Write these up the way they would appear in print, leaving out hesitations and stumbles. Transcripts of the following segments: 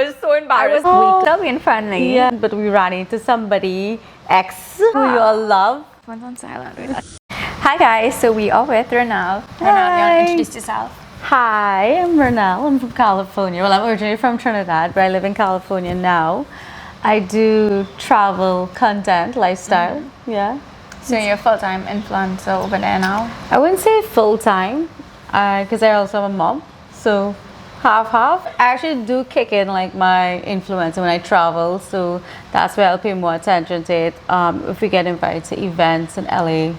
was so embarrassed. We still being friendly. Yeah, but we ran into somebody ex who you all love. One's on silent. Hi guys, so we are with Rinelle. Rinelle, you want to Hi. introduce yourself? Hi, I'm Rinelle. I'm from California. Well, I'm originally from Trinidad, but I live in California now. I do travel content, lifestyle. Yeah. So you're a full-time influencer over there now? I wouldn't say full time, because I also am a mom. So half. I actually do kick in like my influencer when I travel, so that's where I'll pay more attention to it. If we get invited to events in LA,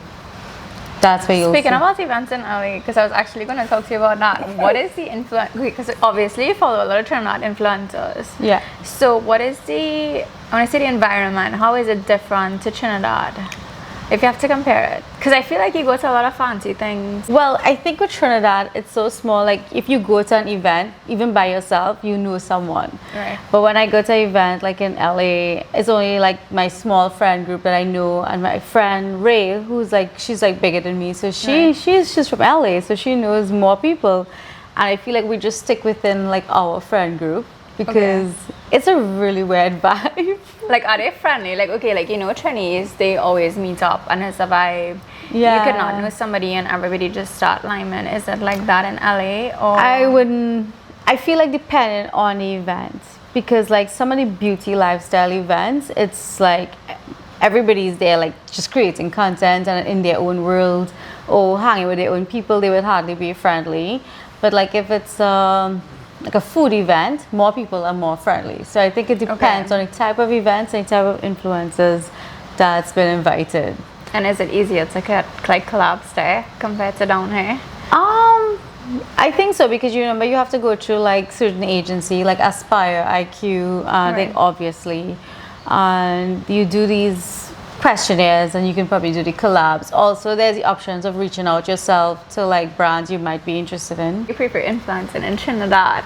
that's where you'll Speaking see. about events in LA, because I was actually going to talk to you about that. What is the influence? Because obviously you follow a lot of Trinidad influencers. Yeah. So what is the, I want to say the environment, how is it different to Trinidad? If you have to compare it. Because I feel like you go to a lot of fancy things. Well, I think with Trinidad, it's so small. Like if you go to an event, even by yourself, you know someone. Right. But when I go to an event like in LA, it's only like my small friend group that I know, and my friend Ray, who's like, she's like bigger than me, so she's from LA, so she knows more people, and I feel like we just stick within like our friend group because it's a really weird vibe. Like, are they friendly? Like, okay, like, you know, Chinese, they always meet up and it's a vibe. Yeah. You could not know somebody and everybody just start liming. Is it like that in LA? Or I feel like depending on the event, because like some of the beauty lifestyle events, it's like everybody's there like just creating content and in their own world or hanging with their own people, they would hardly be friendly. But like if it's like a food event, more people are more friendly. So I think it depends on the type of events and the type of influencers that's been invited. And is it easier to get like collabs there compared to down here? I think so, because you remember you have to go through like certain agency like Aspire, IQ, like obviously, and you do these questionnaires and you can probably do the collabs. Also, there's the options of reaching out yourself to like brands you might be interested in. You prefer influencing in Trinidad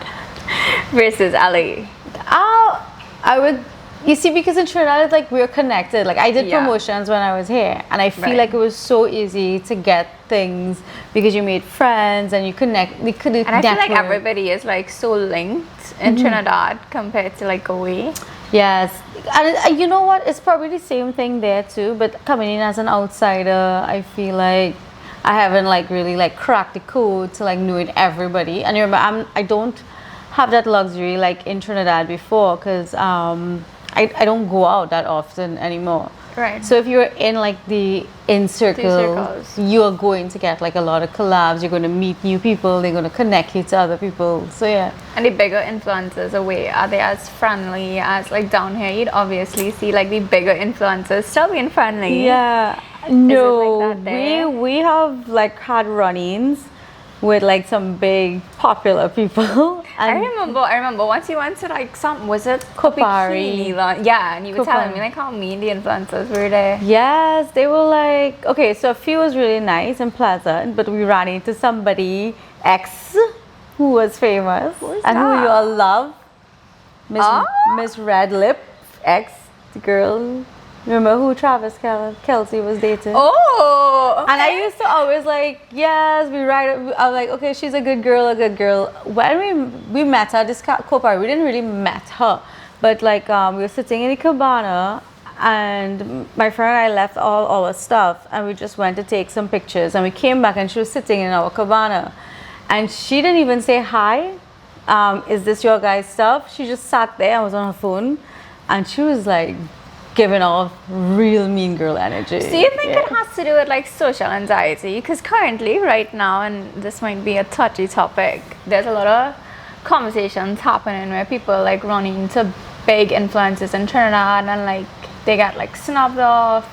versus LA? I would, you see, because in Trinidad it's like we're connected. Like I did promotions when I was here, and I feel like it was so easy to get things because you made friends and you connect. We could and I feel like everybody is like so linked in Trinidad compared to like away. Yes, and you know what? It's probably the same thing there too. But coming in as an outsider, I feel like I haven't like really like cracked the code to like knowing everybody. And you remember, I don't have that luxury like in Trinidad before, because I don't go out that often anymore. Right. So if you're in like the in circle, you are going to get like a lot of collabs. You're going to meet new people. They're going to connect you to other people. So yeah. And the bigger influencers away, are they as friendly as like down here? You'd obviously see like the bigger influencers still being friendly. Yeah. No, like that there? we have like had run-ins with like some big popular people. I remember once you went to like some, was it Kopari? Yeah, and you were telling me like how mean the influencers were there. Yes, they were like, okay, so a few was really nice and pleasant, but we ran into somebody ex who was famous and who you all love, Miss Red Lip ex, the girl. Remember who Travis Kelsey was dating? Oh, okay. And I used to always like, yes, I was like, okay, she's a good girl. When we met her, this co-party, we didn't really met her, but like we were sitting in the cabana, and my friend and I left all our stuff, and we just went to take some pictures, and we came back, and she was sitting in our cabana, and she didn't even say hi. Is this your guys' stuff? She just sat there and was on her phone, and she was like giving off real mean girl energy. So you think it has to do with like social anxiety? Because currently, right now, and this might be a touchy topic, there's a lot of conversations happening where people like run into big influencers in Trinidad and like they get like snubbed off,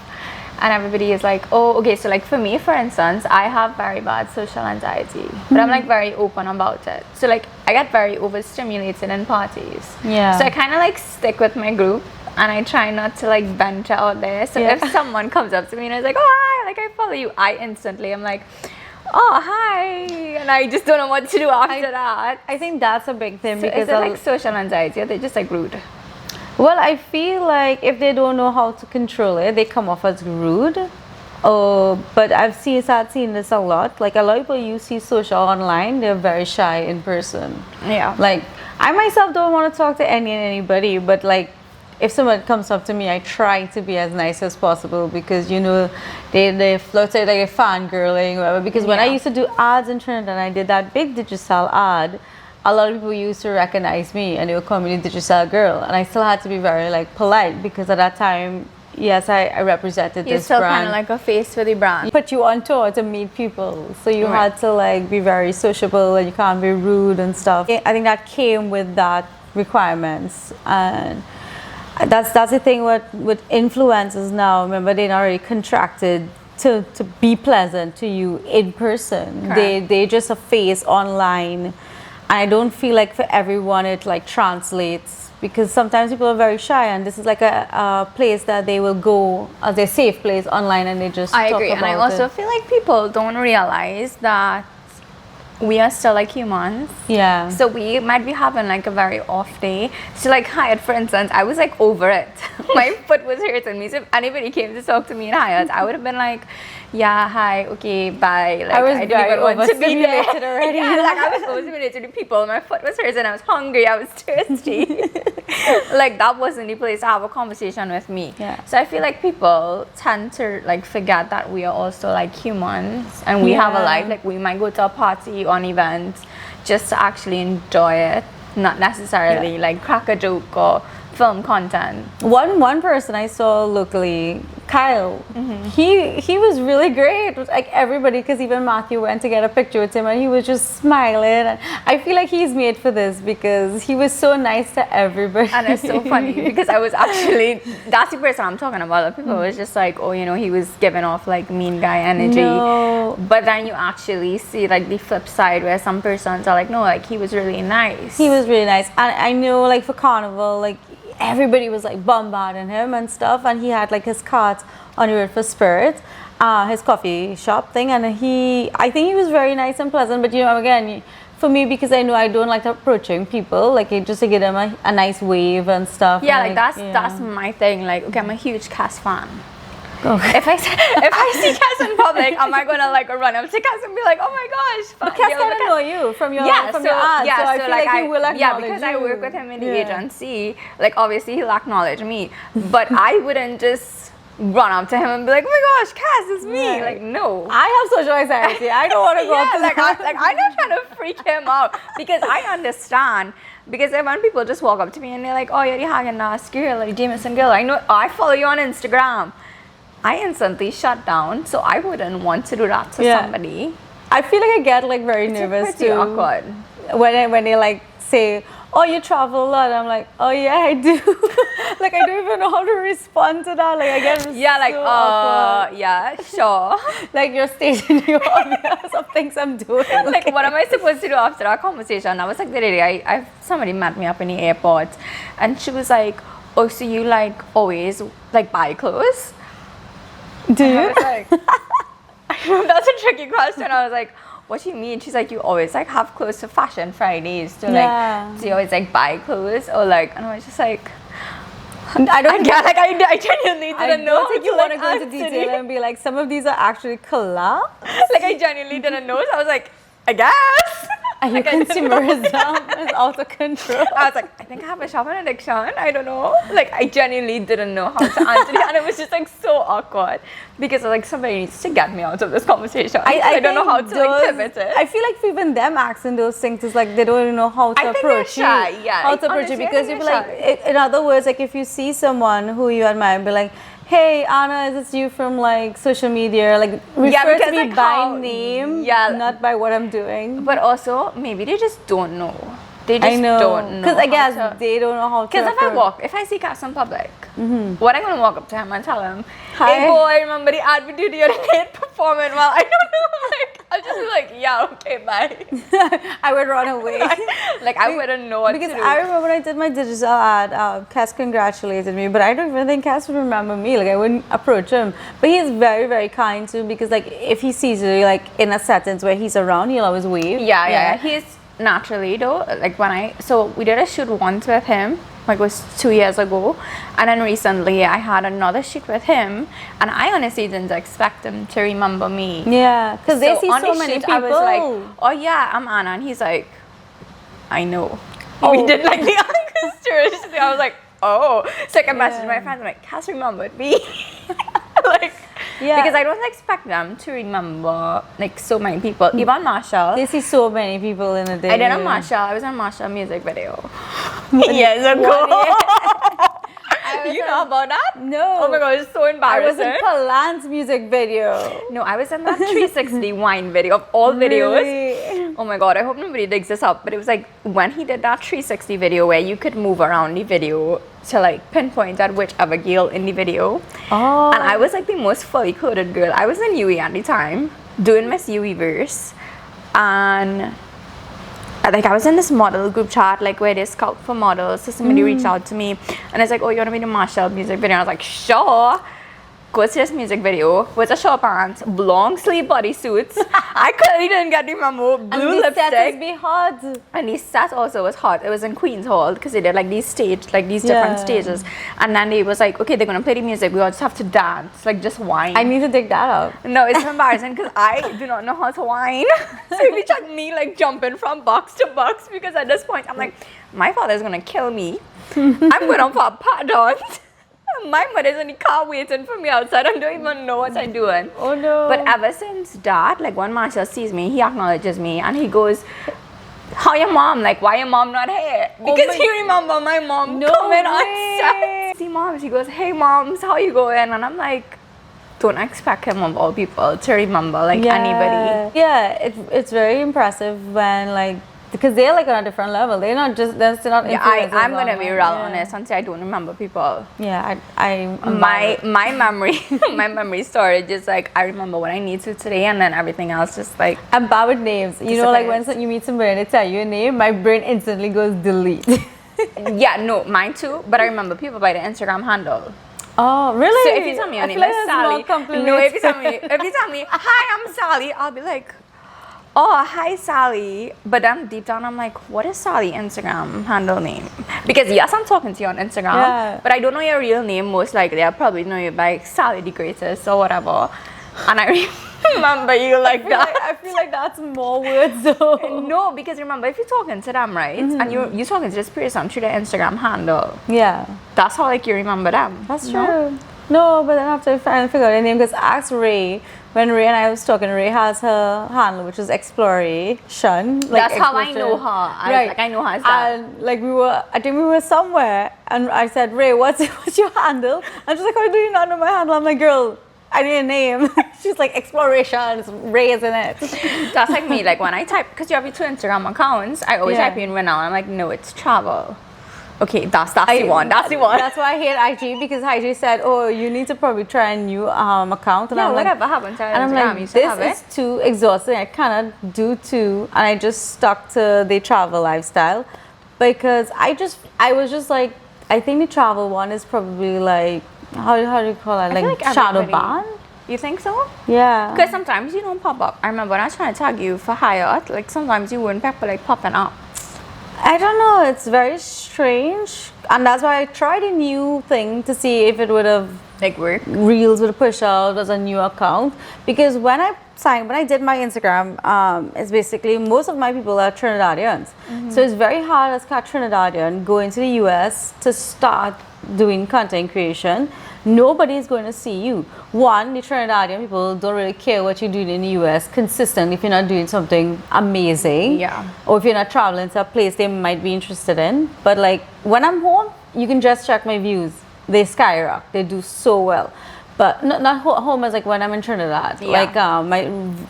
and everybody is like, oh, okay. So like for me, for instance, I have very bad social anxiety, but I'm like very open about it. So like I get very overstimulated in parties. Yeah. So I kind of like stick with my group, and I try not to like venture out there. So if someone comes up to me and is like, oh hi, like I follow you, I instantly am like, oh hi, and I just don't know what to do after that. I think that's a big thing, So because is it like social anxiety, or they're just like rude? well, I feel like if they don't know how to control it, they come off as rude. But I've started seeing this a lot. Like a lot of people you see social online, they're very shy in person. Yeah. Like I myself don't want to talk to anybody, but like if someone comes up to me, I try to be as nice as possible because you know they flirted like a fangirling or whatever. Because when I used to do ads in Trinidad, I did that big digital ad. A lot of people used to recognize me and they would call me the digital girl, and I still had to be very like polite because at that time, yes, I represented You're this still brand. kind of like a face for the brand. Put you on tour to meet people, so you had to like be very sociable and you can't be rude and stuff. I think that came with that requirements, and that's the thing with influencers now. Remember, they're not really contracted to be pleasant to you in person. They just a face online, and I don't feel like for everyone it like translates, because sometimes people are very shy, and this is like a place that they will go as a safe place online, and they just I talk agree, about and I also feel like people don't realize that we are still like humans. Yeah. So we might be having like a very off day. So like Hyatt, for instance, I was like over it. My foot was hurting me. So if anybody came to talk to me in Hyatt, I would have been like, yeah, hi, okay, bye. Like I didn't even want to be there already. Yeah, like I was overstimulated to people. My foot was hurting. I was hungry. I was thirsty. Like that wasn't the place to have a conversation with me. Yeah. So I feel like people tend to like forget that we are also like humans and we have a life. Like we might go to a party or an event just to actually enjoy it, not necessarily like crack a joke or film content. One person I saw locally, Kyle, he was really great with like everybody, because even Matthew went to get a picture with him and he was just smiling, and I feel like he's made for this because he was so nice to everybody. And it's so funny because I was actually, that's the person I'm talking about. The people was just like, oh, you know, he was giving off like mean guy energy. No. But then you actually see like the flip side where some persons are like, no, like he was really nice. He was really nice, and I know like for Carnival, like everybody was like bombarding him and stuff, and he had like his cart on the road for Spirit, his coffee shop thing, and I think he was very nice and pleasant. But you know, again, for me, because I know I don't like approaching people, like just to give them a nice wave and stuff. Yeah, and, like that's my thing. Like, okay, I'm a huge Cass fan. Okay. If I see Cass in public, am I gonna like run up to Cass and be like, oh my gosh? But Cass kind of know you from your ads, so I feel like he will acknowledge yeah, because I work with him in the agency. Like obviously he'll acknowledge me, but I wouldn't just run up to him and be like, oh my gosh, Cass, it's me. Right. Like no. I have social anxiety. I don't want to go up to I'm not trying to freak him out because I understand. Because when people just walk up to me and they're like, oh, you're the Haagen-Dazs girl, like Jameson girl, I know, I follow you on Instagram. I instantly shut down, so I wouldn't want to do that to somebody. I feel like I get like very nervous pretty too. Awkward. When they like say, oh, you travel a lot, I'm like, oh yeah, I do. Like I don't even know how to respond to that. Like I get so awkward. Yeah, sure. Like you're stating the obvious of things I'm doing. Like what am I supposed to do after that conversation? I was like the other day, somebody met me up in the airport, and she was like, oh, so you like always like buy clothes? Do you? I was like, that's a tricky question. I was like, what do you mean? She's like, you always like have clothes to Fashion Fridays to like, do you always like buy clothes or like? And I was just like, I genuinely didn't know. I don't think you want to go into detail and be like, some of these are actually collabs. Like I genuinely didn't know. So I was like, I guess. And your consumerism is out of control. I was like, I think I have a shopping addiction. I don't know. Like I genuinely didn't know how to answer it, and it was just like so awkward because like somebody needs to get me out of this conversation. I don't know how to like pivot it. I feel like even them asking those things is like they don't even know how to approach you. How to approach you, because you'd be like, in other words, like if you see someone who you admire, be like, hey Anna, is this you from like social media? Like refer to me like by name, not by what I'm doing. But also maybe they just don't know. They just don't know. Because I guess they don't know how to. Because if I see Cass in public, what I'm gonna walk up to him and tell him, hey boy, remember the ad we did the other day performing? Well, I don't know. Like I'll just be like, yeah, okay, bye. I would run away. Like I wouldn't know what to do. Because I remember when I did my digital ad, Cass congratulated me, but I don't even think Cass would remember me. Like I wouldn't approach him. But he's very, very kind too, because like if he sees you like in a settings where he's around, he'll always wave. Yeah. He's naturally though, like so we did a shoot once with him, like it was 2 years ago, and then recently I had another shoot with him, and I honestly didn't expect him to remember me. Yeah, because they see so many people. I was like, oh yeah, I'm Anna, and he's like, I know. We did like the orchestra. I was like, oh. So like I messaged my friends, I'm like, Cass remembered me. Like, because I don't expect them to remember like so many people. Even Marshall. They see so many people in a day. I did a Marshall. I was in a Marshall music video. Years ago. You know about that? No. Oh my god, it's so I embarrassing. was in Palan's music video. No, I was in that 360 wine video of all videos. Really? Oh my god, I hope nobody digs this up. But it was like when he did that 360 video where you could move around the video to like pinpoint at whichever girl in the video. Oh. And I was like the most fully coded girl. I was in UE at the time doing Miss UE verse. And like I was in this model group chat like where they scout for models, so somebody reached out to me and it's like, oh, you want to be in the Marshall music video? And I was like, sure. Go to this music video with a short pants, long sleeve bodysuits. I clearly didn't get the memo. Blue and lipstick. set be hot. And the set also was hot. It was in Queen's Hall because they did like these different stages. And then they was like, okay, they're gonna play the music. We all just have to dance, like just whine. I need to dig that up. No, it's embarrassing because I do not know how to whine. So if you check me like jumping from box to box, because at this point I'm like, my father's gonna kill me. I'm going for a pardon. My mother's in the car waiting for me outside. I don't even know what I'm doing. Oh no. But ever since that, like when Marshall sees me, he acknowledges me and he goes, how your mom? Like, why your mom not here? Because he remember my mom coming on set. See moms, he goes, hey moms, how you going? And I'm like, don't expect him of all people to remember like anybody. Yeah, it's very impressive when like, because they're like on a different level. They're not just, they're still not influencers. I'm gonna be real honest and say I don't remember people. Yeah, my memory my memory storage is like I remember what I need to today and then everything else just like I'm bad with names. You know, like when you meet somebody and they tell you a name, my brain instantly goes delete. Yeah, no, mine too. But I remember people by the Instagram handle. Oh, really? So if you tell me your name is Sally, no, if you tell me, hi, I'm Sally, I'll be like, oh, hi Sally. But then deep down I'm like, what is Sally Instagram handle name? Because yes, I'm talking to you on Instagram, but I don't know your real name. Most likely I'll probably know you by Sally the Greatest or whatever. And I remember you like that. I feel like that's more words though. No, because remember, if you're talking to them, right, and you're talking to this person through their Instagram handle, that's how like you remember them. That's true. No, but then after I finally figure out her name, because I asked Ray, when Ray and I was talking, Ray has her handle, which is Exploration. Like that's how I know her. I know her as that. And like I think we were somewhere, and I said, Ray, what's your handle? And she's like, how do you not know my handle? I'm like, girl, I need a name. She's like, Exploration, Ray is in it. That's like me, like when I type, because you have your two Instagram accounts, I always type in Rinelle. I'm like, no, it's travel. Okay, that's the one. That's the one. That's why I hate IG, because IG said, "Oh, you need to probably try a new account." And I'm whatever like, happened to and I'm like, this is too exhausting. I cannot do two, and I just stuck to the travel lifestyle, because I was just like, I think the travel one is probably like, how do you call it? Like shadow ban. You think so? Yeah. Because sometimes you don't pop up. I remember when I was trying to tag you for Hyatt, like sometimes you wouldn't pepper like popping up. I don't know, it's very strange, and that's why I tried a new thing to see if it would have like work. Reels would push out as a new account, because when I did my Instagram, it's basically most of my people are Trinidadians, so it's very hard as a Trinidadian going to the US to start doing content creation. Nobody is going to see you. One, the Trinidadian people don't really care what you're doing in the US consistent if you're not doing something amazing. Yeah. Or if you're not traveling to a place they might be interested in. But like when I'm home, you can just check my views. They skyrocket. They do so well. But not home as like when I'm in Trinidad. Yeah. Like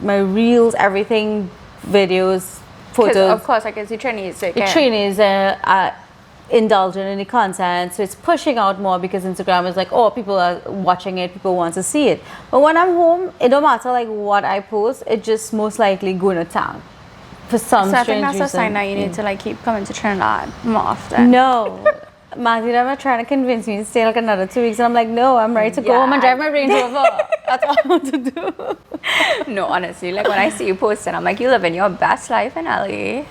my reels, everything, videos, photos. Of course, I can see Trinidad. So the trainees indulging in the content, so it's pushing out more, because Instagram is like, oh, people are watching it, people want to see it. But when I'm home, it don't matter like what I post, it just most likely going to town for some strange reason. So I think that's a sign that you need to like keep coming to Trinidad more often. No. Matthew and I are trying to convince me to stay like another 2 weeks, and I'm like, no, I'm ready to go home and drive my Range Rover. That's what I want to do. No, honestly, like when I see you posting, I'm like, you living your best life in LA.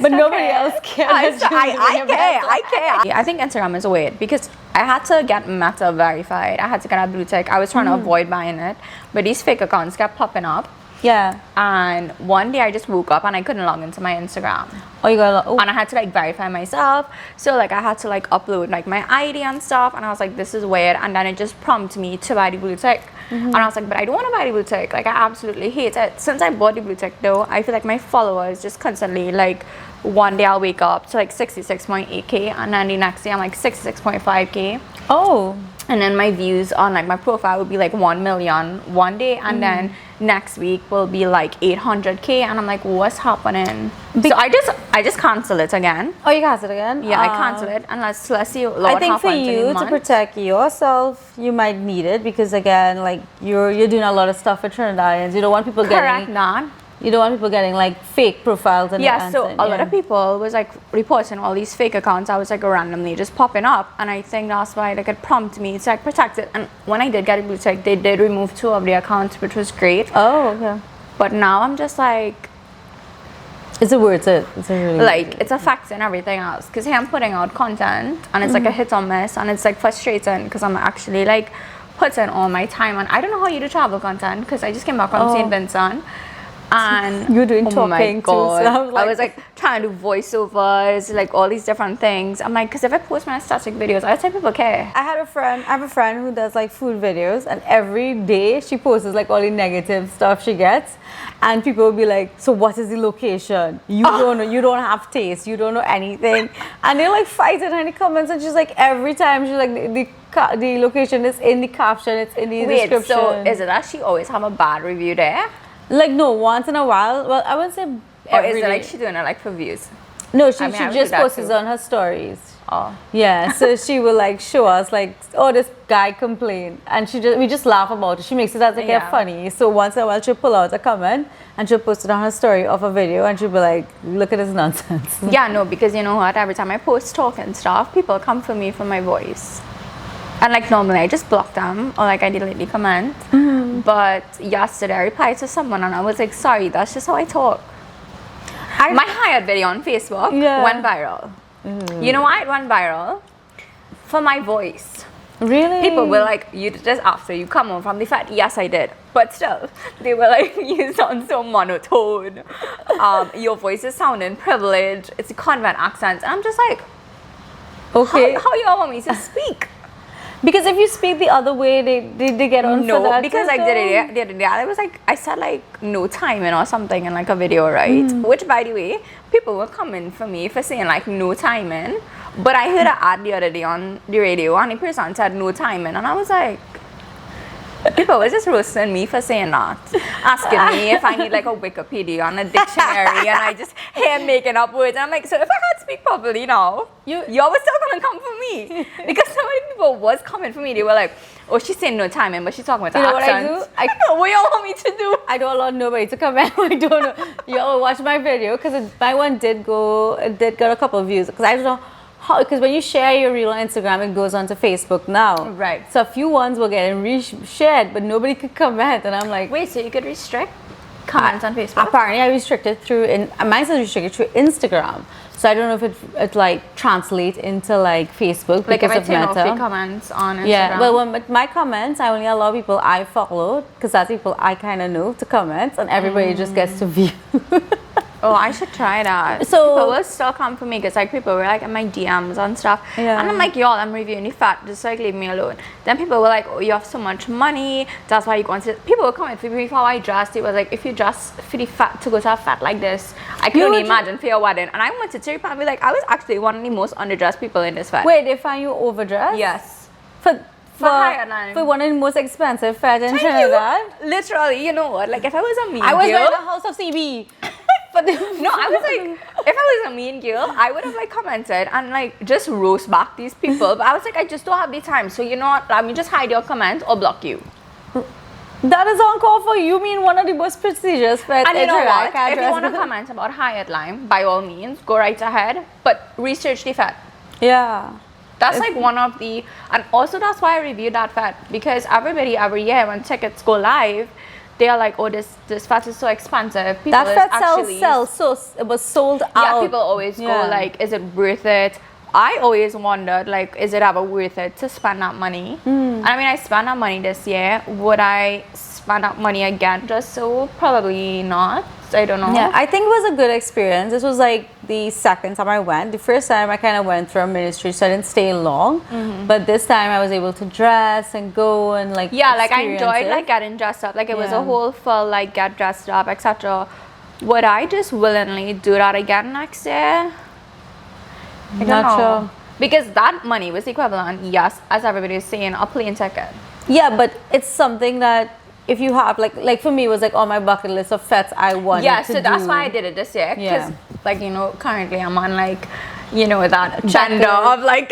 But nobody else cares. I care. I think Instagram is weird because I had to get Meta verified. I had to get a blue tick. I was trying to avoid buying it, but these fake accounts kept popping up. Yeah. And one day I just woke up and I couldn't log into my Instagram. Oh, you got And I had to like verify myself. So like I had to like upload like my ID and stuff. And I was like, this is weird. And then it just prompted me to buy the blue tick. And I was like, but I don't want to buy the blue tick. Like I absolutely hate it. Since I bought the blue tick though, I feel like my followers just constantly like, one day I'll wake up to like 66.8k and then the next day I'm like 66.5k. Oh. And then my views on like my profile would be like 1 million one day, and then next week will be like 800k, and I'm like, what's happening? So I just cancel it again. Oh, you cancel it again? Yeah, I cancel it, and let's see what I think for happens in you a to month. protect yourself, you might need it because again, like you're doing a lot of stuff for Trinidadians. You don't want people Correct, getting Nan. You don't want people getting like fake profiles and Yeah, so a lot of people was like reporting all these fake accounts. I was like randomly just popping up, and I think that's why like it prompted me to like protect it. And when I did get a blue tick, they did remove 2 of the accounts, which was great. Oh, okay. But now I'm just like, Is it worth it? It's a really like it's affecting everything else because I'm putting out content and it's like a hit or miss, and it's like frustrating because I'm actually like putting all my time on. I don't know how you do travel content because I just came back from St. Vincent. And you're doing oh my talking too, God. so I was like trying to do voiceovers, like all these different things. I'm like, because if I post my static videos, I would say people care. I have a friend who does like food videos, and every day she posts like all the negative stuff she gets, and people will be like, so what is the location? You don't know, you don't have taste, you don't know anything, and they're like fighting in the comments, and she's like, every time she's like the location is in the caption, it's in the description. So is it that she always have a bad review there? Like no, once in a while. Well, I wouldn't say Or every is it day. like she doing it like for views? No, she I would just do that posts too. on her stories. Oh. Yeah, so she will like show us like, oh, this guy complained, and we just laugh about it. She makes it as like Yeah. funny. So once in a while she'll pull out a comment and she'll post it on her story of a video, and she'll be like, look at this nonsense. Yeah, no, because you know what? Every time I post talk and stuff, people come for me for my voice. And like normally I just block them or like I delete the comment. But yesterday I replied to someone and I was like, sorry, that's just how I talk. My hired video on Facebook went viral. You know why it went viral? For my voice. Really? People were like, you did this after you come home from the fat. Yes, I did. But still, they were like, you sound so monotone. Your voice is sounding privileged. It's a convent accent. And I'm just like, Okay. how you all want me to speak? Because if you speak the other way, they get on for No, that. because I did it the other day. I was like, I said like no timing or something in like a video, right? Which by the way, people were coming for me for saying like no timing. But I heard an ad the other day on the radio and the person said no timing, and I was like, people were just roasting me for saying that, asking me if I need like a Wikipedia and a dictionary, and I just here making up words. And I'm like, so if I can't speak properly now, y'all was still gonna come for me, because so many people was coming for me. They were like, oh, she's saying no timing, but she's talking with the accent. What I do? I don't know what y'all want me to do. I don't allow nobody to comment. I don't know. Y'all watch my video because my one did get a couple of views, because I don't know how, because when you share your reel on Instagram, it goes onto Facebook now. Right. So a few ones were getting shared, but nobody could comment, and I'm like, Wait, so you could restrict comments on Facebook? apparently I restricted through, mine says restricted through Instagram. So I don't know if it like translates into like Facebook Like because if I of turn off Meta. the comments on Instagram. Yeah, well, with my comments, I only allow people I follow, because that's people I kind of know, to comment, and everybody just gets to view. Oh, I should try that. So- people will still come for me because like people were like in my DMs and stuff. Yeah. And I'm like, y'all, I'm reviewing the fat, just like leave me alone. Then people were like, oh, you have so much money, that's why you go to. People were coming for me for how I dressed. It was like, if you dress for the fat to go to a fat like this, I can only imagine for your wedding. And I wanted to reply and be like, I was actually one of the most underdressed people in this fat. Wait, they find you overdressed? Yes. For higher line. for one of the most expensive fat in Thank Trinidad? you. Literally, you know what? Like if I was a mean I was girl, in the house of CB. But no, I was like, if I was a mean girl, I would have like commented and like just roast back these people. But I was like, I just don't have the time. So you know what? Let me just hide your comment or block you. That is uncalled for. You mean one of the most prestigious fats And in you know Trinidad? what? Can't If you dress want to with- comment about Hyatt Lime, by all means, go right ahead. But research the fat. Yeah. That's like one of the, and also that's why I reviewed that fat, because everybody every year when tickets go live, they are like, oh, this fat is so expensive. People That is fat actually sells, so it was sold out. Yeah, people always go Yeah. like, is it worth it? I always wondered, like, is it ever worth it to spend that money? And I mean, I spent that money this year. Would I spend that money again just so? Probably not. I don't know. Yeah, I think it was a good experience. This was like the second time I went. The first time I kind of went through a ministry, so I didn't stay long. But this time I was able to dress and go and like Yeah, like I experience enjoyed it. like getting dressed up. Like it was Yeah. a whole full like get dressed up, etc. Would I just willingly do that again next year? I don't Not know. sure. Because that money was equivalent, yes, as everybody is saying, a plane ticket. Yeah, but it's something that if you have like for me it was like on my bucket list of fetes I wanted Yeah, to so that's do. why I did it this year. Because, Yeah. like, you know, currently I'm on, like, you know, that agenda of, like,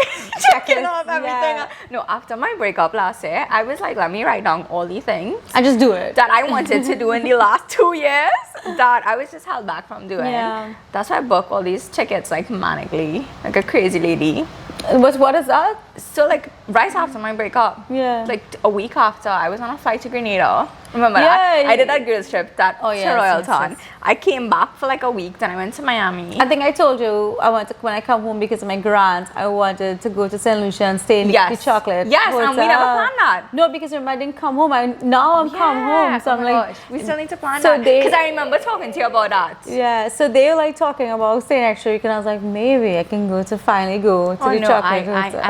checking off everything. Yeah. No, after my breakup last year, I was like, let me write down all the things I just do it. that I wanted to do in the last 2 years that I was just held back from doing. Yeah. That's why I booked all these tickets, like, manically, like a crazy lady. What is that? So, like, right after my breakup, Yeah. like a week after, I was on a flight to Grenada. Remember Yeah, that? I did yeah. that girls trip that Oh, to yes, Royalton. yes, yes. I came back for like a week, then I went to Miami. I think I told you I wanted to, when I come home because of my grant, I wanted to go to St. Lucia and stay in Yes. the chocolate. Yes, and we never hotel. planned that. No, because remember I didn't come home. Now I'm come home, so oh I'm my like, gosh, we still need to plan so that. they- Because I remember talking to you about that. yeah. So they were like talking about staying extra week, and I was like, maybe I can go to finally go to Oh the no, chocolate hotel.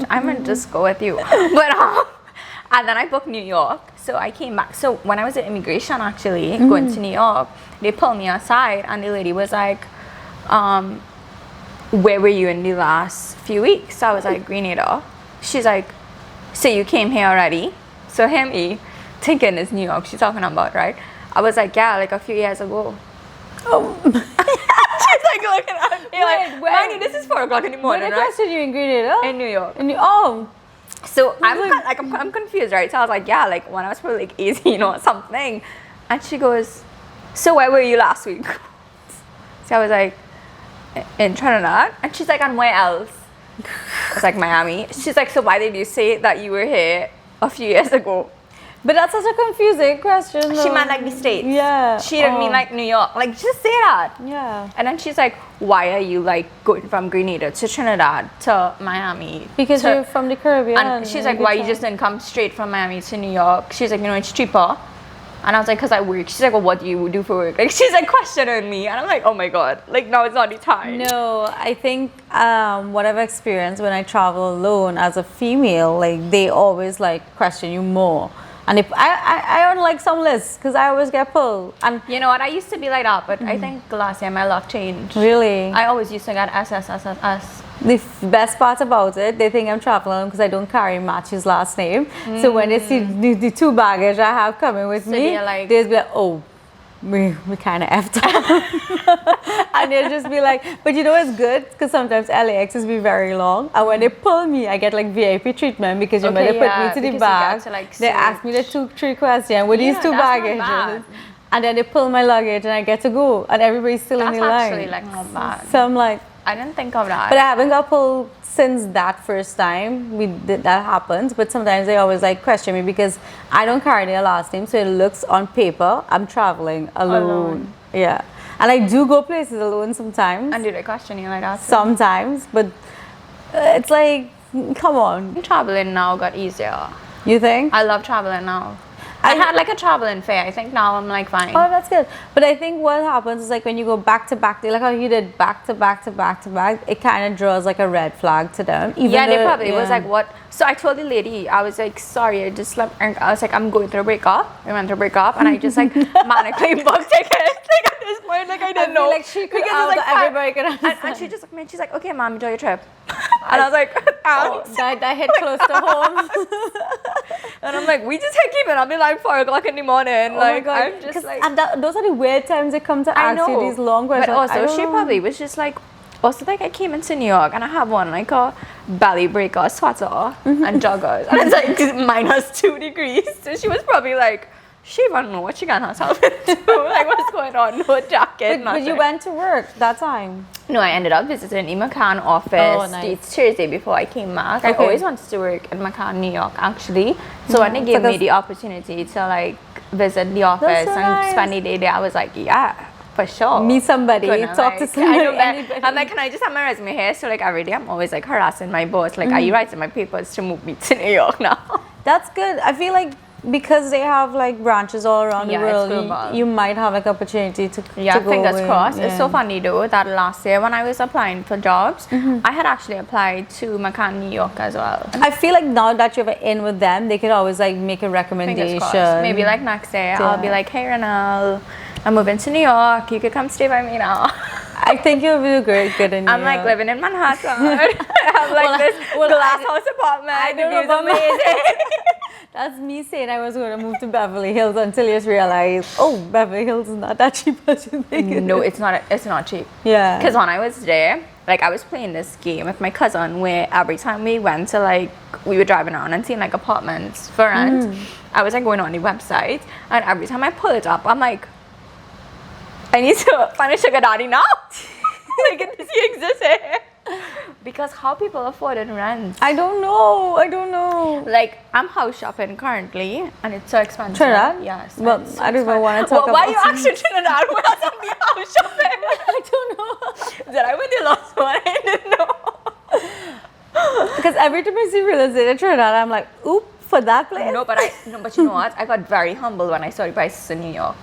I might just go with you. But and then I booked New York. So I came back. So when I was at immigration, actually going to New York, they pulled me aside, and the lady was like, "Where were you in the last few weeks?" So I was like, "Grenada." She's like, "So you came here already?" So me thinking it's New York she's talking about, right? I was like, "Yeah, like a few years ago." Oh. She's like looking at me like, wait. "Manny, this is 4 o'clock in the When morning, I right?" question you in Grenada? In New York. Oh. So I'm confused, right? So I was like, yeah, like when I was probably like 18 or something. And she goes, "So where were you last week?" So I was like, "In Trinidad." And she's like, "And where else?" I was like, "Miami." She's like, "So why did you say that you were here a few years ago?" But that's such a confusing question. She though. meant like the States. Yeah. She didn't mean like New York. Like, just say that. Yeah. And then she's like, "Why are you like going from Grenada to Trinidad to Miami?" Because to- you're from the Caribbean. And she's like, "Why you just didn't come straight from Miami to New York?" She's like, "You know, it's cheaper." And I was like, "Because I work." She's like, "Well, what do you do for work?" Like, she's like questioning me. And I'm like, "Oh my God. Like, now it's not the time." No, I think what I've experienced when I travel alone as a female, like they always like question you more. And if I don't like some lists because I always get pulled. And You know what? I used to be like that, but I think last year my luck changed. really, I always used to get S. the best part about it, they think I'm traveling because I don't carry Matthew's last name. So when they see the two baggage I have coming with So me, they're like- they'll be like, "Oh, we kind of effed up." And they'll just be like, but you know it's good because sometimes LAX is be very long, and when they pull me I get like VIP treatment because when Okay, they put yeah, me to the because you bag get to, like, they ask me the search. 2-3 questions with these Yeah, two that's not baggages, bad. and then they pull my luggage and I get to go and everybody's still That's in the line. actually like not bad. So I'm like, I didn't think of that. but I haven't got pulled since that first time that happened. But sometimes they always like question me because I don't carry their last name, so it looks on paper I'm traveling alone. Yeah, and I do go places alone sometimes. And do they question you like that? Sometimes, but it's like, come on, Traveling now got easier. you think? I love traveling now. I had like a traveling fair. I think now I'm like fine. Oh, that's good. But I think what happens is like when you go back to back, like how you did back to back to back to back, it kind of draws like a red flag to them. Even Yeah, they though- probably was yeah. like, "What?" So I told the lady, I was like, "Sorry, I just slept." And I was like, "I'm going through a breakup." I went through a breakup, and I just like manically booked tickets. Like at this point, like I didn't feel know. like she could Because answer, it's, like, everybody could and understand. she just looked at me and she's like, "Okay, mom, enjoy your trip." And I was like, Oh, "Thanks." that hit close to home. And I'm like, "We just had keep it." I'll be like 4 o'clock in the morning. Oh my Like God. I'm just 'Cause- like. and those are the weird times they come to I ask know. you these long questions. But also, I don't she know. probably was just like, also like I came into New York and I have on like a belly breaker sweater and joggers, and it's like -2 degrees. So she was probably like, she don't know what she got herself into. Like, what's going on? No jacket, But you nothing. went to work that time. No, I ended up visiting the McCann office Oh, nice. the Thursday before I came back. I Okay. always wanted to work in McCann, New York, actually. So when they gave me the opportunity to like visit the office so and nice. spend the day there, I was like, yeah. for sure. Meet somebody, Gonna, talk to like, somebody. I know, but Anybody. I'm like, can I just have my resume here? So like every day I'm always like harassing my boss, like, are you writing my papers to move me to New York now? That's good. I feel like because they have like branches all around the Yeah, world, it's global. you might have like opportunity to Yeah, to go fingers away. crossed. Yeah. It's so funny though that last year when I was applying for jobs, I had actually applied to McCann, New York as well. I feel like now that you're in with them, they could always like make a Fingers recommendation. crossed. Maybe like next day I'll be like, hey Rinelle, I'm moving to New York. You could come stay by me now. I think you'll be good in New I'm like York. living in Manhattan. I have like this glass house apartment. I don't know It's about amazing. That's me saying I was going to move to Beverly Hills until you just realize, oh, Beverly Hills is not that cheap as you think. No, it's not. It's not cheap. Yeah. Because when I was there, like I was playing this game with my cousin, where every time we went to like we were driving around and seeing like apartments for rent, I was like going on the website, and every time I pull it up, I'm like, I need to find a sugar daddy now. Like, does he exist here? Because how people afford rent? I don't know. Like, I'm house shopping currently, and it's so expensive. Trinidad? Yes. Well, it's so I don't even want to talk Why are about you actually Trinidad? Where else am I house shopping? I don't know. Did I win the last one? I didn't know. Because every time I see real estate in Trinidad, I'm like, oop, for that place? No, but you know what? I got very humbled when I saw the prices in New York.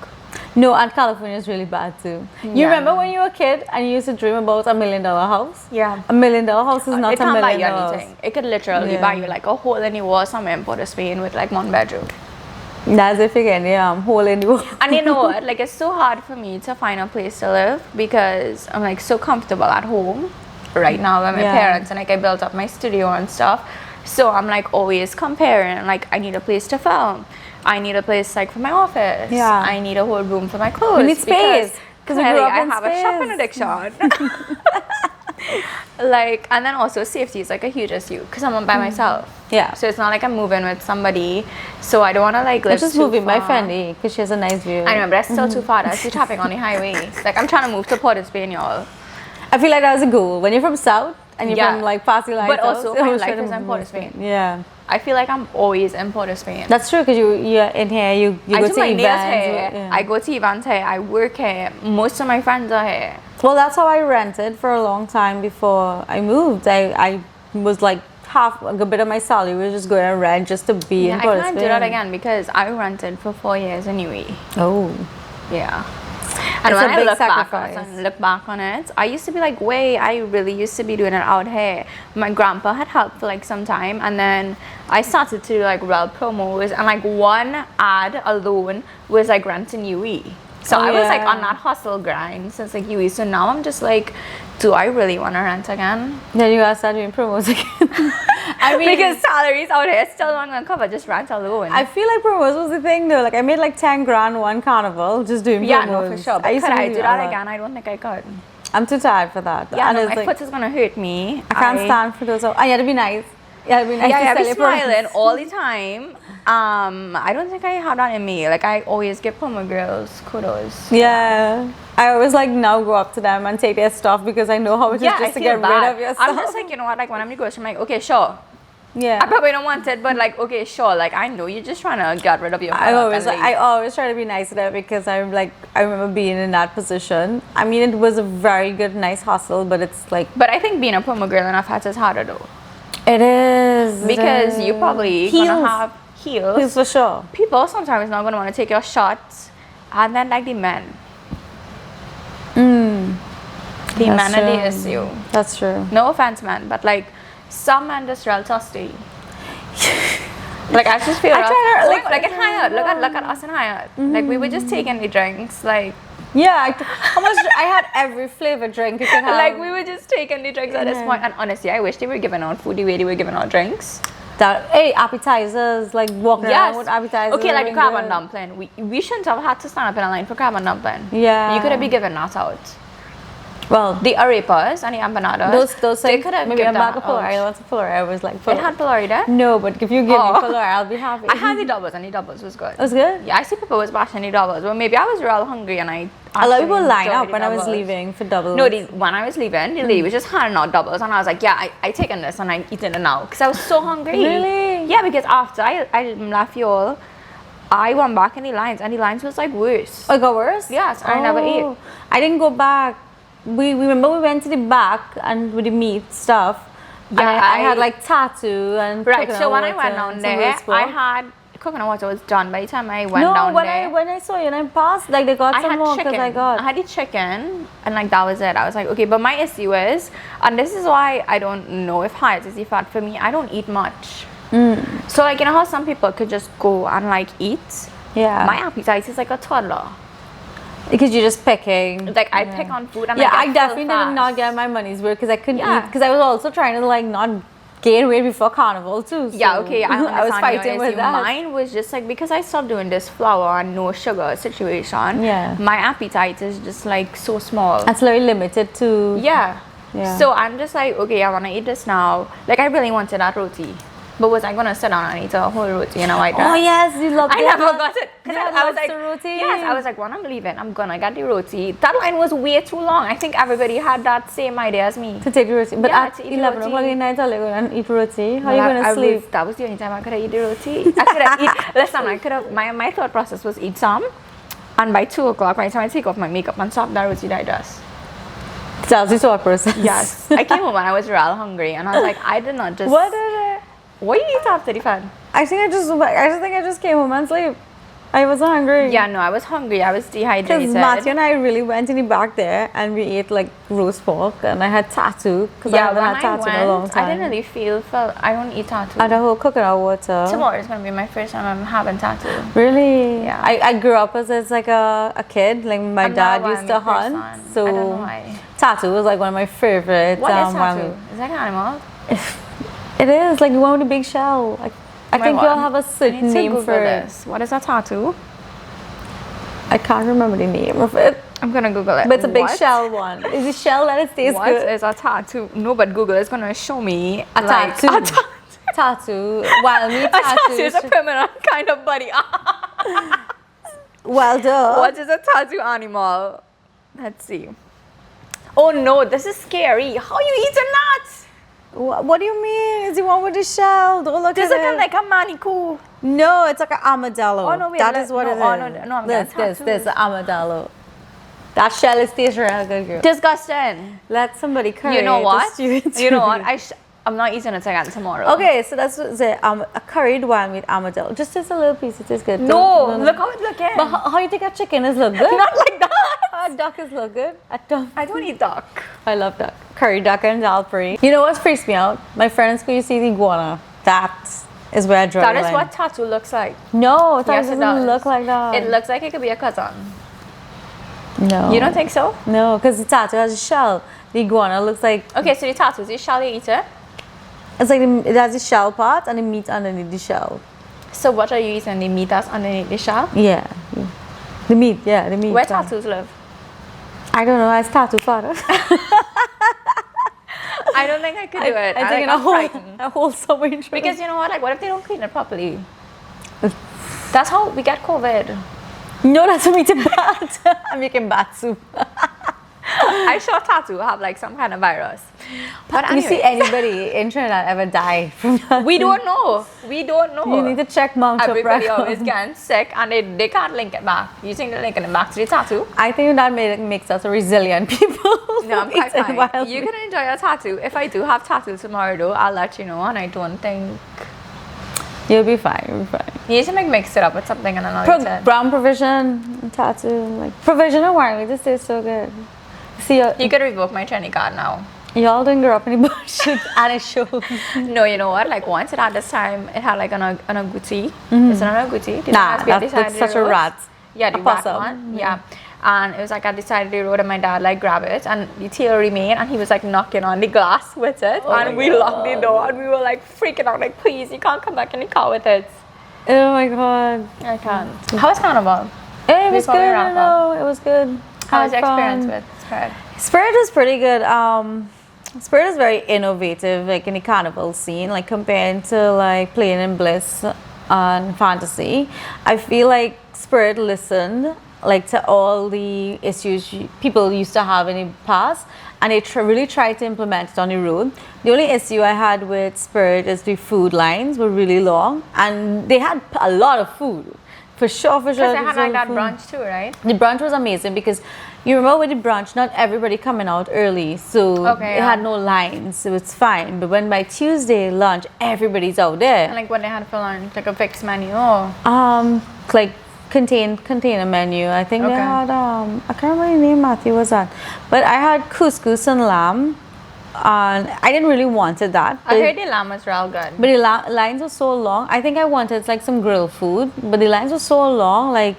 No, and California is really bad too. You Yeah. remember when you were a kid and you used to dream about $1 million house? Yeah. $1 million house is not It $1 can't buy million. you anything. It could literally buy you like a hole in the wall somewhere in Port of Spain with like 1 bedroom. That's if you get the hole in the wall. And you know what? Like, it's so hard for me to find a place to live because I'm like so comfortable at home right now with my parents, and like I built up my studio and stuff. So I'm like always comparing, like I need a place to film. I need a place like for my office. Yeah. I need a whole room for my clothes. We need space. Because we grew up I in have space. a shopping addiction. Like, and then also safety is like a huge issue because I'm by myself. Yeah. So it's not like I'm moving with somebody. So I don't want to like live Let's just too move in my far. friendly because she has a nice view. I know, but that's still too far. That's tapping on the highway. Like, I'm trying to move to Port of Spain, y'all. I feel like that was a goal. When you're from South and you're Yeah. from like Passy Lights. But also my life is in Port of Spain. Yeah. I feel like I'm always in Port of Spain. That's true because you're in here, you I go do to my events. nails here. Yeah. I go to events here. I work here. Most of my friends are here. Well, that's how I rented for a long time before I moved. I was like half a good bit of my salary was just going to rent just to be in I Port of can't do Spain. that again because I rented for 4 years anyway. Oh. Yeah. And It's when a I big look back on it, I used to be like, wait, I really used to be doing it out here. My grandpa had helped for like some time, and then I started to do like real promos, and like one ad alone was like renting UE. So I was like on that hustle grind since like UE. So now I'm just like, do I really want to rent again? Then you gotta start doing promos again. I mean, Because salaries out here still not gonna cover just rent alone. I feel like promos was the thing though. Like I made like 10 grand one carnival just doing promos. yeah, no, for sure. But used could to I do do a that lot. again? I don't think I could. I'm too tired for that. Yeah, and no, it's my like, foot is gonna hurt me. I can't stand for those. And you had to be nice. You had to be nice Yeah, to I sell be your promos. smiling all the time. I don't think I have that in me. Like I always give promo girls kudos. Yeah. I always like now go up to them and take their stuff because I know how it is Yeah, just I to feel get bad. rid of your stuff. I'm just like, you know what? Like when I'm in the grocery, I'm like, okay, sure. yeah. I probably don't want it, but like, okay, sure. Like I know you're just trying to get rid of your product. I always try to be nice to them because I'm like I remember being in that position. I mean it was a very good, nice hustle, but it's like But I think being a promo girl in a fat is harder though. it is Because you probably gonna have heels. Heels for sure. People sometimes not gonna want to take your shots, and then like the men. The That's men are the true. issue. That's true. No offense, man, but like some men just real thirsty. Like I just feel I try to, like in Hyatt. Look at us in Hyatt. Like we were just taking the drinks. Like Yeah, how much I had every flavor drink you could have. like we were just taking the drinks at this point. And honestly, I wish they were giving out food the way they were giving out drinks. that, hey, appetizers, like walking around with appetizers. Okay, like the and crab good. and dumpling. We shouldn't have had to stand up in a line for crab and dumpling. Yeah. You could have been given that out. Well, The arepas and the empanadas. those they like, could have maybe a given bag that of Polaroid. I out. want a Polaroid. I was like, It had Polaroid there? no, but if you give me Oh. Polaroid, I'll be happy. I had the doubles and the doubles was good. It was good. Yeah, I see people was bashing the doubles. Well, maybe I was real hungry and I. A lot of people actually line enjoyed up the when I was doubles. leaving for doubles. No, when I was leaving, the lady was just handing out doubles, and I was like, yeah, I taken this and I'm eating it now because I was so hungry. Really? Yeah, because after I left y'all, I went back in the lines was like worse. Oh, it got worse? Yes, I never ate. I didn't go back. We remember we went to the back and with the meat stuff. Yeah, and I had like tattoo and right. So when I water went and down some there, roast I pork. had coconut water was done by the time I went down there. when I saw you and I passed, like they got I some had more because chicken. I got. I had the chicken, and like that was it. I was like, okay, but my issue is, and this is why I don't know if height is the fat for me. I don't eat much. So like, you know how some people could just go and like eat. Yeah. My appetite is like a toddler. Because you're just picking. Like I pick on food and yeah, I I get definitely full did not fast. get my money's worth because I couldn't Yeah. eat because I was also trying to like not gain weight before Carnival too. So Yeah, okay, I understand was fighting your with issue. that. Mine was just like because I stopped doing this flour and no sugar situation. Yeah. My appetite is just like so small. That's very limited to. Yeah. Yeah. So I'm just like, okay, I want to eat this now. Like I really wanted that roti. But was I going to sit down and eat a whole roti in a white dress? Oh yes, you love. I never got it. 'Cause Yeah, I was like, lobster roti. yes, I was like, when I'm leaving, I'm going to get the roti. That line was way too long. I think everybody had that same idea as me. To take the roti, but Yeah, at to eat 11 roti. o'clock at night, I'll go and eat roti. How are Well, you gonna sleep? That was the only time I could have eat the roti. I could have eat. Listen, I could have. My thought process was eat some, and by 2 o'clock, by the time I take off my makeup and stop that roti digest. That's the thought process. Yes, I came home and I was real hungry, and I was like, I did not just. What did it? What you eat after the fun? I think I just came home and sleep. I wasn't hungry. Yeah, no, I was hungry. I was Because dehydrated. Matthew and I really went in the back there and we ate like roast pork and I had tattoo because I Yeah, haven't when had I tattoo in a long went, time. I didn't really feel. I don't eat tattoo. And a whole coconut water. Tomorrow is gonna be my first time I'm having tattoo. Really? Yeah. I grew up as like a kid. Like my I'm dad not a used to wild hunt. person. So I don't know why. tattoo was like one of my favorite. What is wild- tattoo? Is that an animal? It is like the one with the big shell. I think you all have a I certain need to name Google for it. this. What is a tattoo? I can't remember the name of it. I'm gonna Google it. But it's a big What? shell one. Is it shell that it stays What good? is a tattoo? No, but Google is gonna show me A like, tattoo. A tattoo. Tattoo. Wild meat A tattoo is a tattoo. permanent kind of body. Well, duh. What is a tattoo animal? Let's see. Oh no, this is scary. How you eating that? What do you mean? Is the one with the shell? Don't look This at looking it. like a manicure. No, it's like an armadillo. Oh, no, wait, That let- is what no, it is. oh, no, I'm this, getting this, tattoos. an armadillo. That shell is tastes real good, girl. Disgusting. Let somebody curry You know it, what? just you You know what? I'm not eating it again tomorrow. Okay, so that's what it a curried one with armadillo. Just taste a little piece. It tastes good. No, Don't- look how it's looking. But how you think a chicken is look good? Not like that. How a duck is look good? I don't eat duck. I love duck. Curry duck and Dalpuri. You know what freaks me out? My friends could you see the iguana. That is where I draw That the is line. what tattoo looks like. No, it Yes, it doesn't does. look like that. It looks like it could be a cousin. No. You don't think so? No, because the tattoo has a shell. The iguana looks like Okay, so the tattoos, you shall eat it. it's like it has the shell part and the meat underneath the shell. So what are you eating? The meat that's underneath the shell? Yeah. The meat, yeah, the meat. Where part. tattoos live? I don't know. It's tattoo father. I don't think I could do it. I think in I'm a whole frightened. a whole summer interest. Because you know what? Like, what if they don't clean it properly? That's how we get COVID. no, that's what we did bat. I'm making bat soup. I saw tattoo have like some kind of virus. But You see anyway, anybody in Trinidad ever die from that? we don't know. We don't know. You need to check Mount Everybody record. always getting sick and they can't link it back. You think they're linking it back to the tattoo? I think that makes us a resilient people. No, I'm quite Eating fine. wild You meat. can enjoy a tattoo. If I do have tattoo tomorrow though, I'll let you know, and I don't think You'll be fine. You'll be fine. you need to mix it up with something and another it. Brown provision tattoo, like provision and wine. This tastes so good. See, You could revoke my Trini card now. y'all didn't grow up in the bush and it shows. No, you know what? Like once it had this time, it had like an agouti. Is it an agouti? Did it Nah, have to be at the that's side of the such a road? rat. Yeah, the A rat possum. one. Yeah. And it was like at the side of the road and my dad like grabbed it and the tail remained and he was like knocking on the glass with it and we locked the door and we were like freaking out like please you can't come back in the car with it. Oh my god. I can't. How was Carnival? It was Before we good. wrap I know. It was good. How was Had your experience fun. with Spirit? Spirit was pretty good. Spirit is very innovative, like in the carnival scene, like compared to like Playing in Bliss and Fantasy. I feel like Spirit listened like to all the issues people used to have in the past, and they really tried to implement it on the road. The only issue I had with Spirit is the food lines were really long, and they had a lot of food. For sure, for sure. Because they had like that food. brunch too, right? The brunch was amazing because you remember with the brunch, not everybody coming out early, so Okay, it had no lines, so it's fine. But when by Tuesday lunch, everybody's out there. And like what they had for lunch, like a fixed menu or Like container menu. I think they Okay. had I can't remember the name. Matthew was that, but I had couscous and lamb, and I didn't really wanted that. I heard the lamb was real good. But the lines were so long. I think I wanted like some grilled food, but the lines were so long. Like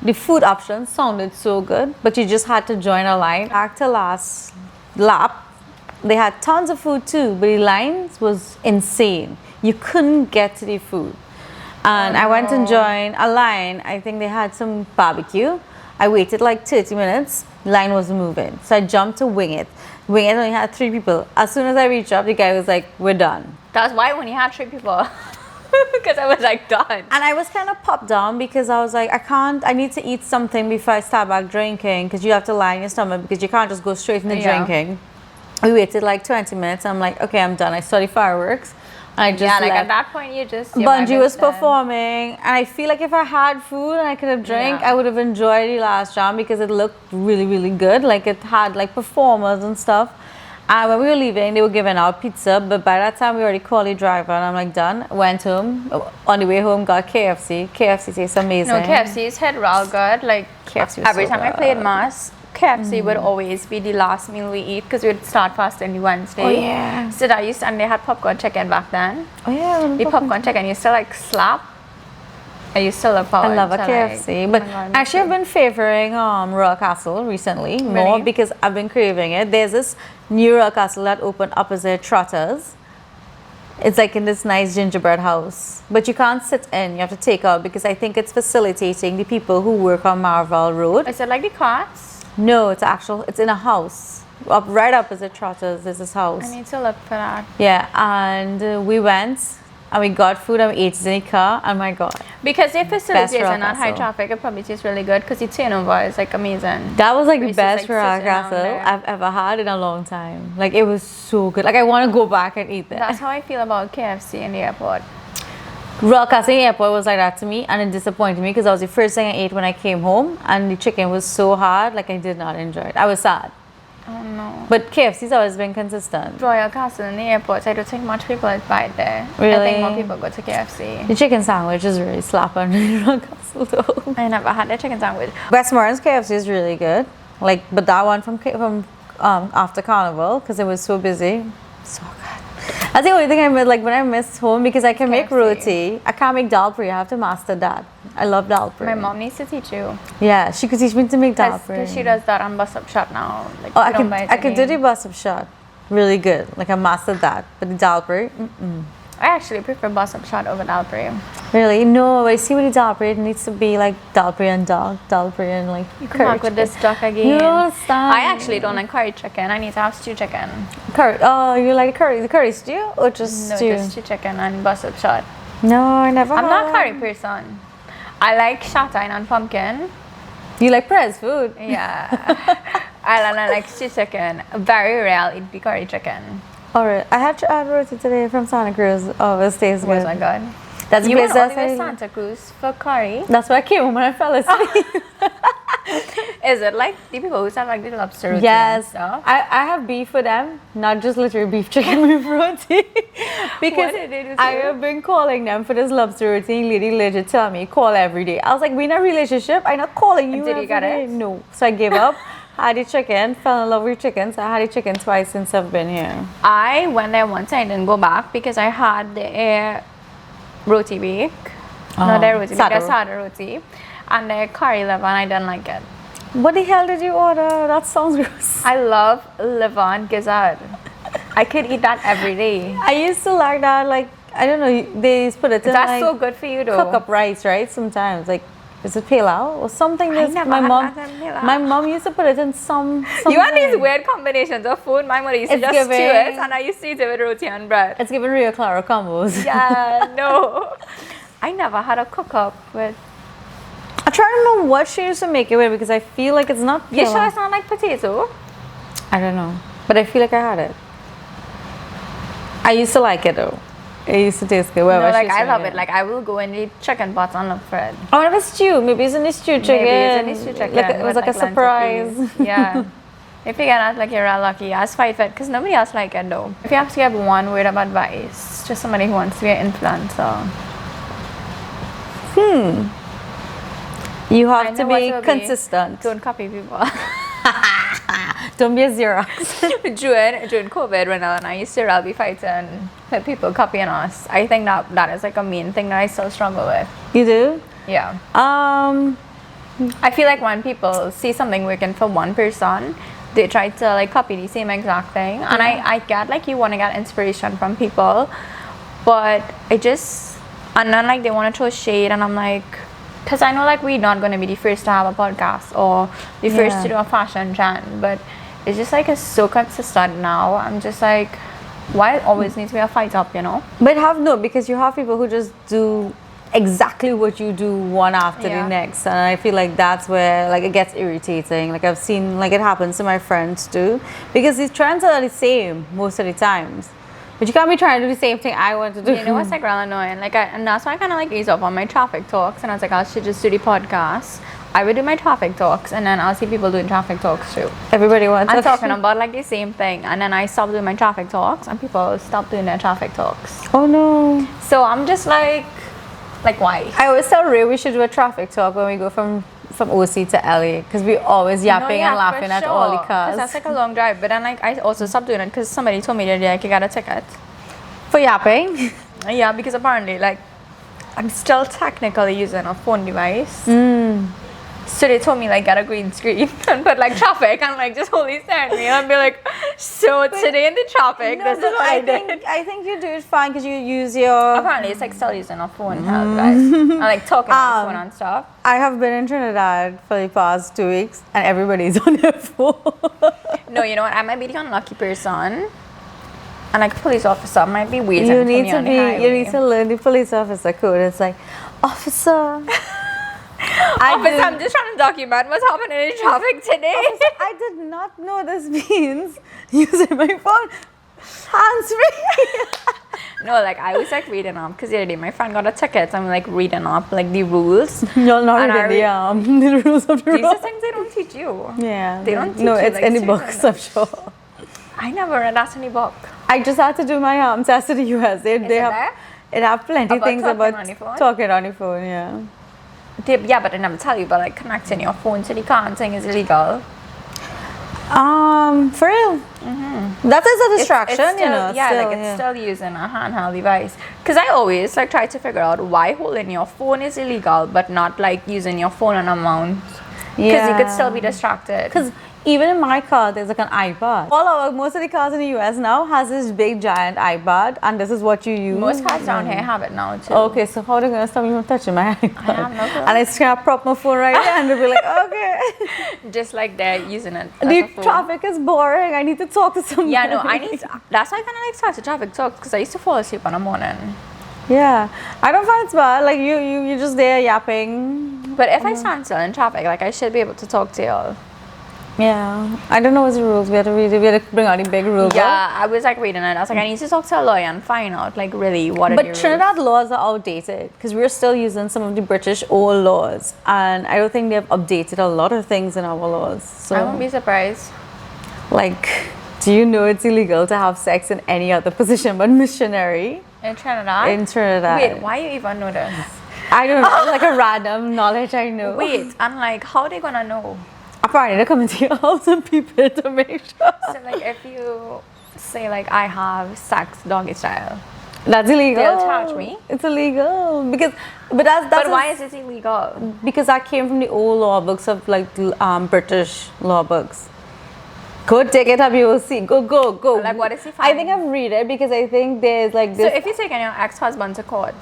the food options sounded so good, but you just had to join a line. Back to last lap, they had tons of food too, but the lines was insane. You couldn't get to the food. And I went and joined a line. I think they had some barbecue. I waited like 30 minutes. Line wasn't moving. So I jumped to Wing It. Wing It only had 3 people. As soon as I reached up, the guy was like, we're done. That's why when you had 3 people, because I was like done. And I was kind of popped down because I was like, I need to eat something before I start back drinking, because you have to line your stomach because you can't just go straight into drinking. We waited like 20 minutes. I'm like, okay, I'm done. I saw the fireworks. I just like left. at that point you just Bungie was performing, and I feel like if I had food and I could have drank, I would have enjoyed the last jam because it looked really, really good. Like it had like performers and stuff. And when we were leaving, they were giving out pizza, but by that time we already called the driver, and I'm like done. Went home. On the way home, got KFC. KFC tastes amazing. No, KFC's had real good. Like KFC was every so time I good. played Mass, KFC would always be the last meal we eat because we'd start fast on the Wednesday. Oh yeah. So that used and they had popcorn chicken back then. Oh yeah. The popcorn chicken used to like slap. I used to look forward I love a to, KFC, like, but oh my God, me actually I've too. been favoring Royal Castle recently more Really? because I've been craving it. There's this new Royal Castle that opened opposite Trotters. It's like in this nice gingerbread house, but you can't sit in. You have to take out because I think it's facilitating the people who work on Marvel Road. Is it like the carts? No, it's in a house. Right opposite Trotters, there's this house. I need to look for that. Yeah, and we went and we got food and we ate in the car. And my God, Because they facilitate Royal in that high Castle. traffic, it probably tastes really good because the turnover is like amazing. that was like the Versus, best like, Royal sitting down Castle there. I've ever had in a long time. Like it was so good. Like I want to go back and eat there. That's how I feel about KFC in the airport. Royal Castle in the airport was like that to me, and it disappointed me because that was the first thing I ate when I came home, and the chicken was so hard. Like I did not enjoy it. I was sad. Oh no. But KFC's always been consistent. Royal Castle in the airport, I don't think much people would buy it there. I Really? think more people go to KFC. The chicken sandwich is really slapping in Royal Castle though. I never had the chicken sandwich. Westmoreland's KFC is really good. Like, but that one from after Carnival because it was so busy. So good. That's the only thing I miss. Like when I miss home because I can make KFC. roti. I can't make dal puri. I have to master that. I love dal puri. My mom needs to teach you. Yeah, she could teach me to make dal puri. Because she does that on Bus Up Shop now. Like, Oh, you don't buy it I could do the again. bus up shot. Really good. Like I mastered that. But the dal puri, I actually prefer Bus Up Shop over dal puri. really? No, I see with the dal puri, it needs to be like dal puri and dal puri and like Come back with this duck again. You don't understand. I actually don't like curry chicken. I need to have stew chicken. Curry. Oh, you like the curry stew or just No, stew? just stew chicken and Bus Up Shop. No, I never I'm not a had. curry person. I like shatine and pumpkin. You like press food? Yeah. I like stew chicken. Very rare eat the curry chicken. Alright, I had to add roti today from Santa Cruz. Oh, it tastes Was good. my God. That's the You place went all that's the way to Santa Cruz for curry? That's why I came home when I fell asleep. Is it like the people who have like the lobster roti and Yes, stuff? I have beef with them, not just literally beef chicken with roti. Because What did they do to I you? have been calling them for this lobster roti. Lady legit tell me call every day. I was like, we in a relationship. I'm not calling you. Did you every get day." it? No. So I gave up. Had the chicken. Fell in love with chicken. So I had the chicken twice since I've been here. I went there once. I didn't go back because I had the roti bake. Not the roti bake, sada the ro- sada roti. And the curry liver, and I didn't like it. What the hell did you order? That sounds gross. I love liver and gizzard. I could eat that every day. I used to like that. Like I don't know. They used to put it in That's like so good for you though. cook up rice, right? Sometimes like. Is it pilau or something? I That's- never my had mom, that in pilau. my mom used to put it in some. You have these something. weird combinations of food. My mother used to It's just stew giving- it, and I used to eat it with roti and bread. It's giving Rio Claro combos. Yeah, no. I never had a cook up with. I'm trying to remember what she used to make it with because I feel like it's not. You pilau. sure it's not like potato? I don't know, but I feel like I had it. I used to like it though. It used to taste good. No, Wherever like she's I from, love yeah. it. Like I will go in the chicken pots and look for it. I wonder if it's stew. Maybe it's in the stew chicken. Maybe it's in the stew chicken. Like, it was with, like a lentil surprise. peas. Yeah. If you get that, like you're real lucky. As fight fit, because nobody else like it though. If you have to give one word of advice, just somebody who wants to be an influencer. You I have to know what be it'll consistent. Don't copy people. Don't be a Xerox. during COVID, Rinelle and I used to be fighting with people copying us. I think that is like a main thing that I still struggle with. You do? Yeah. Um, I feel like when people see something working for one person, they try to like copy the same exact thing. And I get like you want to get inspiration from people, but and then like they want to throw shade, and I'm like, because I know like we're not going to be the first to have a podcast or the first to do a fashion trend, but it's just like it's so consistent now. I'm just like, why it always needs to be a fight up, you know? but because you have people who just do exactly what you do one after the next, and I feel like that's where like it gets irritating. Like I've seen like it happens to my friends too, because these trends are the same most of the times, but you can't be trying to do the same thing I want to do. You know what's like real annoying? Like and that's why I kind of like ease up on my traffic talks, and I was like, I should just do the podcast. I would do my traffic talks, and then I'll see people doing traffic talks too. Everybody wants I'm talking about like the same thing, and then I stop doing my traffic talks, and people stop doing their traffic talks. Oh no. So I'm just like why? I always tell Ray we should do a traffic talk when we go from OC to LA, because we always yapping and laughing at all the cars. Because that's like a long drive, but then like I also stopped doing it because somebody told me the other day I could get a ticket. For yapping? Yeah, because apparently like I'm still technically using a phone device. So they told me like get a green screen and put like traffic and like just hold stare at me and be like, so today in the traffic, this is what I did. I think you do it fine because you use your... Apparently it's like still using a phone help, guys. And like talking on the phone and stuff. I have been in Trinidad for the past 2 weeks and everybody's on their phone. No, you know what? I might be the unlucky person. And like a police officer might be waiting You for me need to on the be. highway. You need to learn the police officer code. It's like, officer. Officer, I'm just trying to document what's happening in traffic today. Officer, I did not know this means using my phone hands free. No, like I was like reading up because the other day my friend got a ticket. So I'm like reading up like the rules. You're not And reading the rules of the These road. are things they don't teach you. Yeah. They don't teach No, you, it's like, in the seriously. books, I'm sure. I never read that in the book. I just had to do my test to the US. They it have there? it have plenty About things talking about on your phone? talking on your phone. Yeah. Yeah, but they never tell you about like connecting your phone to the car and saying it's illegal. For real. That is a distraction, It's still, you know. Yeah, still, like it's still using a handheld device. Because I always like try to figure out why holding your phone is illegal, but not like using your phone an amount. Because you could still be distracted. Because even in my car, there's like an iPad. Most of the cars in the US now has this big giant iPad, and this is what you use. Most cars down here have it now too. Okay, so how are they gonna stop me from touching my iPad? I have no clue. And I just gonna prop my phone right there, and they'll be like, okay. Just like they're using it. As The a phone. traffic is boring. I need to talk to somebody. Yeah, no, that's why I kind of like start to traffic talks because I used to fall asleep in the morning. Yeah, I don't find it's bad. Like you just there yapping. But if I stand still in traffic, like I should be able to talk to y'all. Yeah, I don't know what's the rules. We had to read it. We had to bring out the big rules. Yeah, I was like reading it. I was like, I need to talk to a lawyer and find out like really what are the But rules. Trinidad laws are outdated because we're still using some of the British old laws, and I don't think they've updated a lot of things in our laws. So, I won't be surprised. like, do you know it's illegal to have sex in any other position but missionary In Trinidad? in Trinidad? Wait, why you even know this? I don't know. It's like a random knowledge I know. Wait, and like, how they gonna know? Apparently, they're coming to your house and people to make sure. So like, if you say like, I have sex doggy style, That's illegal. they'll charge me. It's illegal but that's But why is it illegal? because that came from the old law books of like British law books. Go take it up, you will see. Go. Like, what is he I think finding? I've read it because I think there's like So this. if you're taking your ex-husband to court,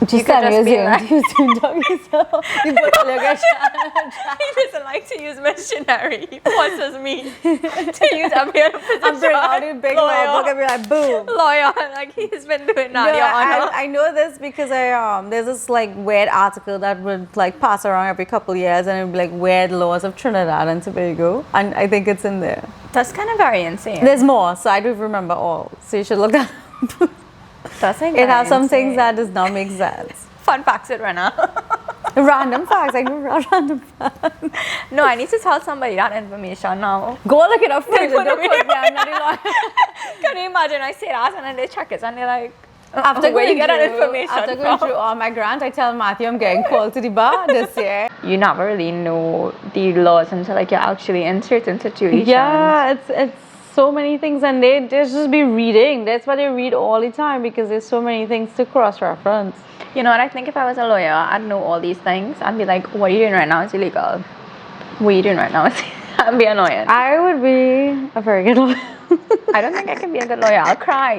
just you could tell me just be you're like- doing doggy style. You go tell your girl, he doesn't like to use missionary. He forces me to use a real position. and bring out the big law book and be like, boom. Lawyer, like he's been doing that, No, Your Honor. I know this because there's this like weird article that would like pass around every couple years, and it would be like weird laws of Trinidad and Tobago, and I think it's in there. That's kind of very insane. There's more, so I don't remember all. So you should look that up. That's like It has some insane. things that does not make sense. Fun facts with Rinelle. Random facts. I know random facts. No, I need to tell somebody that information now. Go look it up first. Don't Don't me. quote me. I'm not a lawyer. Can you imagine I say that and then they check it and they're like, After where you going get that through- information After going from? through all my grants, I tell Matthew I'm getting called to the bar this year. You never really know the laws until like you're actually in certain situations. Yeah, it's so many things, and they just be reading. That's why they read all the time, because there's so many things to cross-reference. You know what, I think if I was a lawyer, I'd know all these things. I'd be like, what are you doing right now? It's illegal. What are you doing right now? I'd be annoying. I would be a very good lawyer. I don't think I can be a good lawyer. I'll cry.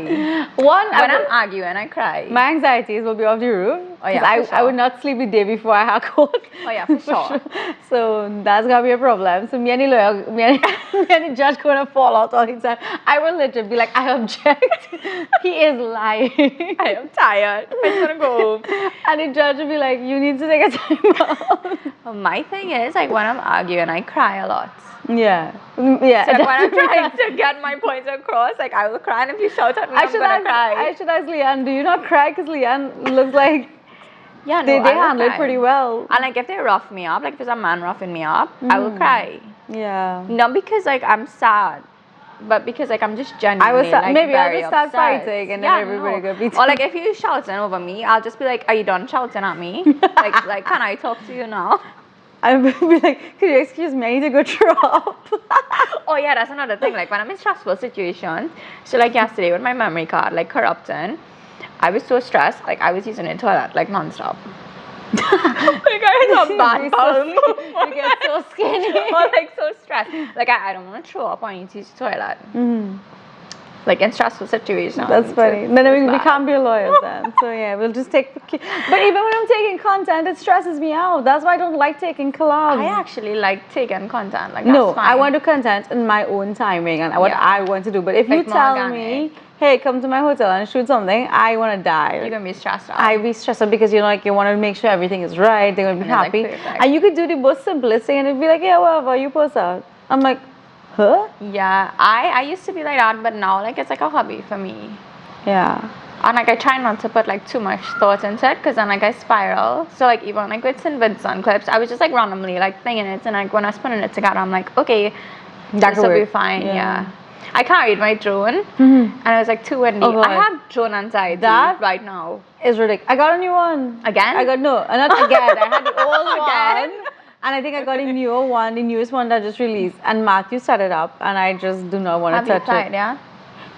When I'm arguing, I cry. my anxieties will be off the roof. Oh, yeah, 'Cause for I sure. would not sleep the day before I had court. Oh yeah, for sure. So that's gonna be a problem. So me and the lawyer, me and the judge gonna fall out all the time. I will literally be like, I object. He is lying. I am tired. I'm just gonna go home. And the judge will be like, you need to take a time out. Well, my thing is, like, when I'm arguing, I cry a lot. Yeah. Yeah. So like, when I'm trying to get my points across, like, I will cry, and if you shout at me, I'm gonna cry. I should ask Leanne, do you not cry? Because Leanne looks like Yeah, no, they I will handle it cry. pretty well. And like, if they rough me up, like if it's a man roughing me up, I will cry. Yeah. Not because like I'm sad, but because like I'm just genuinely like maybe I'll very just start upset. fighting and then everybody gonna be Or like if you shouting over me, I'll just be like, "Are you done shouting at me? like can I talk to you now?" I would be like, could you excuse me? I need to go throw up. Oh yeah, that's another thing. Like when I'm in stressful situations, so like yesterday with my memory card like corrupting, I was so stressed. Like I was using the toilet like nonstop. Like I was a bad palm. You get so skinny. Or like so stressed. Like I don't want to throw up. I need to use the toilet. Like in stressful situations. That's funny. It's Then we bad. can't be lawyers then. So yeah, we'll just take. But even when I'm taking content, it stresses me out. That's why I don't like taking collabs. I actually like taking content. Like that's No, fine. I want to content in my own timing and what Yeah. I want to do. But if you Like more tell organic. me, hey, come to my hotel and shoot something, I want to die. You're gonna be stressed out. I be stressed out because you want to make sure everything is right. They're gonna be And it's, like, happy, perfect. and you could do the most simplest thing, and it'd be like, yeah, whatever, you post out. I'm like, huh? Yeah, I used to be like that, but now like it's like a hobby for me. Yeah. And like I try not to put like too much thought into it, because then like I spiral. So like even like with St. Vincent clips, I was just like randomly like thinking it, and like when I was putting it together, I'm like, okay, That this will could be work. fine. Yeah. Yeah. I carried my drone, and it was like too windy. Oh, I God. have drone anxiety That- right now. It's ridiculous. I got a new one. Again? I got not again. I had the old Again? one. And I think I got a newer one, the newest one that just released. And Matthew set it up, and I just do not want Have to you touch tried? it. Yeah.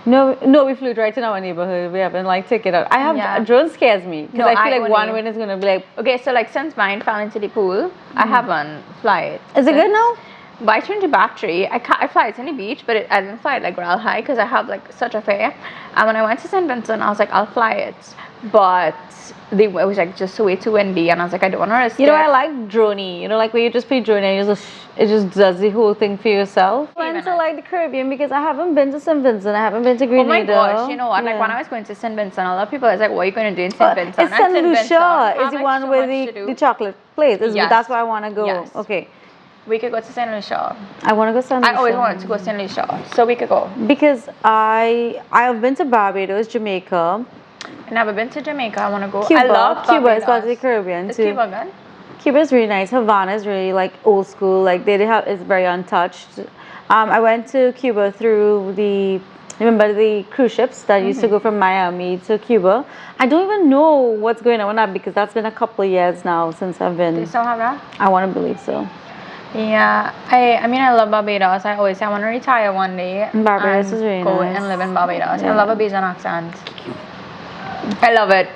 No, we flew it right in our neighborhood. We haven't like taken it out. I have Yeah. drone scares me because No, I feel I like one only- wind is gonna be like. Okay, so like since mine fell into the pool, I haven't flied. Is it good now? But I changed the battery. I fly it on the beach, but I didn't fly it like real high because I have like such a fear. And when I went to St. Vincent, I was like, I'll fly it, but it was like just way too windy, and I was like, I don't want to risk You know, it. I like droney. You know, like where you just play drone and it just does the whole thing for yourself. I went to like the Caribbean because I haven't been to St. Vincent. I haven't been to Oh Grenada. my gosh, you know what? Like Yeah. when I was going to St. Vincent, a lot of people was like, what are you going to do in St. Vincent? It's St. And Lucia. have, Is the like, one so with much to do. the chocolate place. Yes. That's where I want to go. Yes. Okay. We could go to St. Lucia. I want to go St. Lucia. I always wanted to go to St. Lucia, so we could go. Because I've been to Barbados, Jamaica, I've never been to Jamaica. I want to go. Cuba. I love Cuba is Barbados. part of the Caribbean Is too. Cuba good? Cuba is really nice. Havana is really like old school. Like they have, it's very untouched. I went to Cuba through remember the cruise ships that used to go from Miami to Cuba. I don't even know what's going on with that because that's been a couple of years now since I've They been. still have that? I want to believe so. Yeah, I mean I love Barbados. I always say I want to retire one day. Barbados and is really go nice. and live in Barbados. Yeah. I love a Bajan accent. I love it.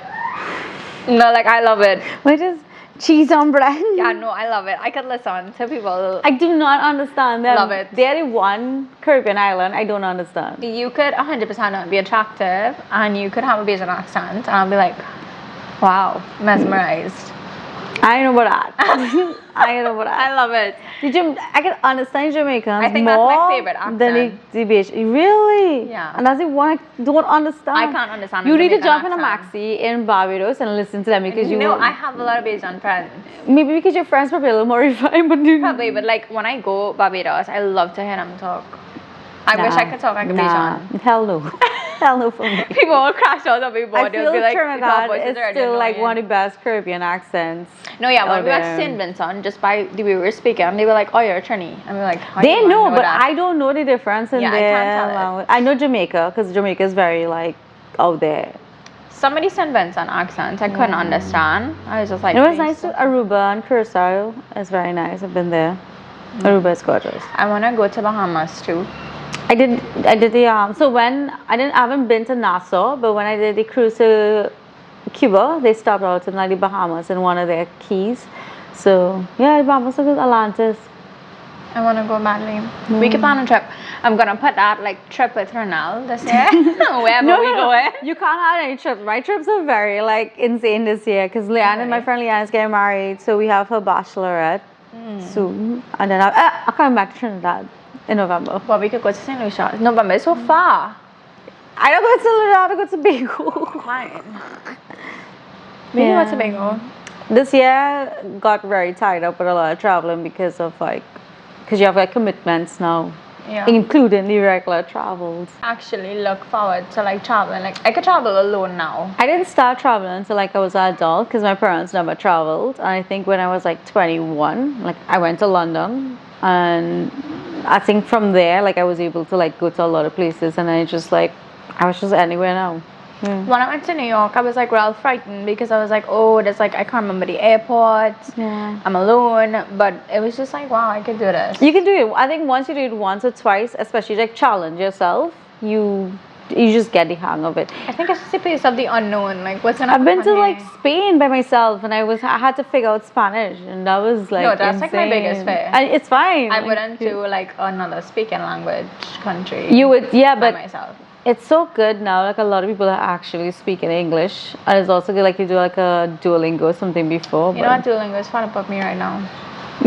No, like I love it. What is cheese on bread? Yeah, no, I love it. I could listen to people. I do not understand them. Love it. They're the one Caribbean island I don't understand. You could 100% not be attractive, and you could have a Bajan accent, and I'll be like, wow, mesmerized. I know about that. I know about that. I love it. I can understand Jamaicans I think that's more my favorite than the beach. Really? Yeah. And that's the one I don't understand. I can't understand a You need to Jamaican jump in a accent. maxi in Barbados and listen to them because you know, will- I have a lot of Bajan friends. maybe because your friends probably a little more refined, but Probably, but like when I go Barbados, I love to hear them talk. I wish I could talk like a Bijan. Hell no. Hell no for me. People will crash out of me, I but they'll feel be like, Trinidad "Voices is are already still like annoying." one of the best Caribbean accents. No, yeah, when out we were there. at St. Vincent, just by the way we were speaking, they were like, "Oh, you're a Trini," and we were like, "How do They you know, but that?" I don't know the difference in Yeah, I their can't tell it. language. I know Jamaica because Jamaica is very like out there. Somebody St. Vincent accent, I couldn't understand. I was just like, It was "Please nice to stop." Aruba and Curacao. It's very nice. I've been there. Aruba is gorgeous. I want to go to Bahamas too. I did the so when I haven't been to Nassau, but when I did the cruise to Cuba, they stopped out in like the Bahamas in one of their keys. So yeah, the Bahamas are good. Atlantis. I want to go badly. We could plan a trip. I'm gonna put that like trip with Rinelle this year. Wherever we go. You can't have any trips. My trips are very like insane this year because Leanne, my friend Leanne, is getting married, so we have her bachelorette soon, and then I'm coming back to Trinidad in November. Well, we could go to St. Lucia. November is so far. I don't go to Trinidad. I go to Tobago. Fine. Maybe go to Tobago. This year got very tied up with a lot of traveling because you have like commitments now, including the regular travels. Actually look forward to like traveling. Like I could travel alone now. I didn't start traveling until like I was an adult because my parents never traveled, and I think when I was like 21, like I went to London, and I think from there like I was able to like go to a lot of places, and I was just anywhere now. When I went to New York, I was like real frightened because I was like, oh, there's like I can't remember the airport. Yeah. I'm alone, but it was just like, wow, I could do this. You can do it. I think once you do it once or twice, especially like challenge yourself, you just get the hang of it. I think it's just a place of the unknown. Like what's gonna I've been to happen like here? Spain by myself, and I had to figure out Spanish, and that was like No, that's like my insane. biggest fear. And it's fine. I like, wouldn't do like another speaking language country. You would, yeah, by but myself. it's so good now. Like a lot of people are actually speaking English, and it's also good. Like you do like a Duolingo or something before. You know what Duolingo is trying to put me right now?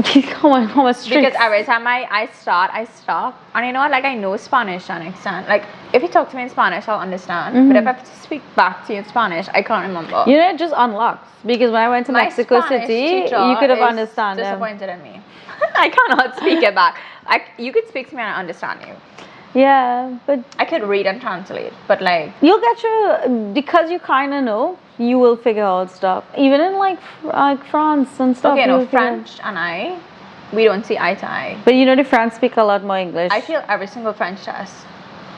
How much Because every time I start, I stop. And you know what? Like I know Spanish to an extent. Like if you talk to me in Spanish, I'll understand. But if I have to speak back to you in Spanish, I can't remember. You know, it just unlocks. Because when I went to My Mexico Spanish City, teacher you could have is understood them. disappointed in me. I cannot speak it back. You could speak to me and I understand you. Yeah, but I could read and translate, but like you'll get because you kind of know, you will figure out stuff. Even in like France and stuff. okay, you no, will figure- French and we don't see eye to eye. But you know, the French speak a lot more English. I feel every single French test.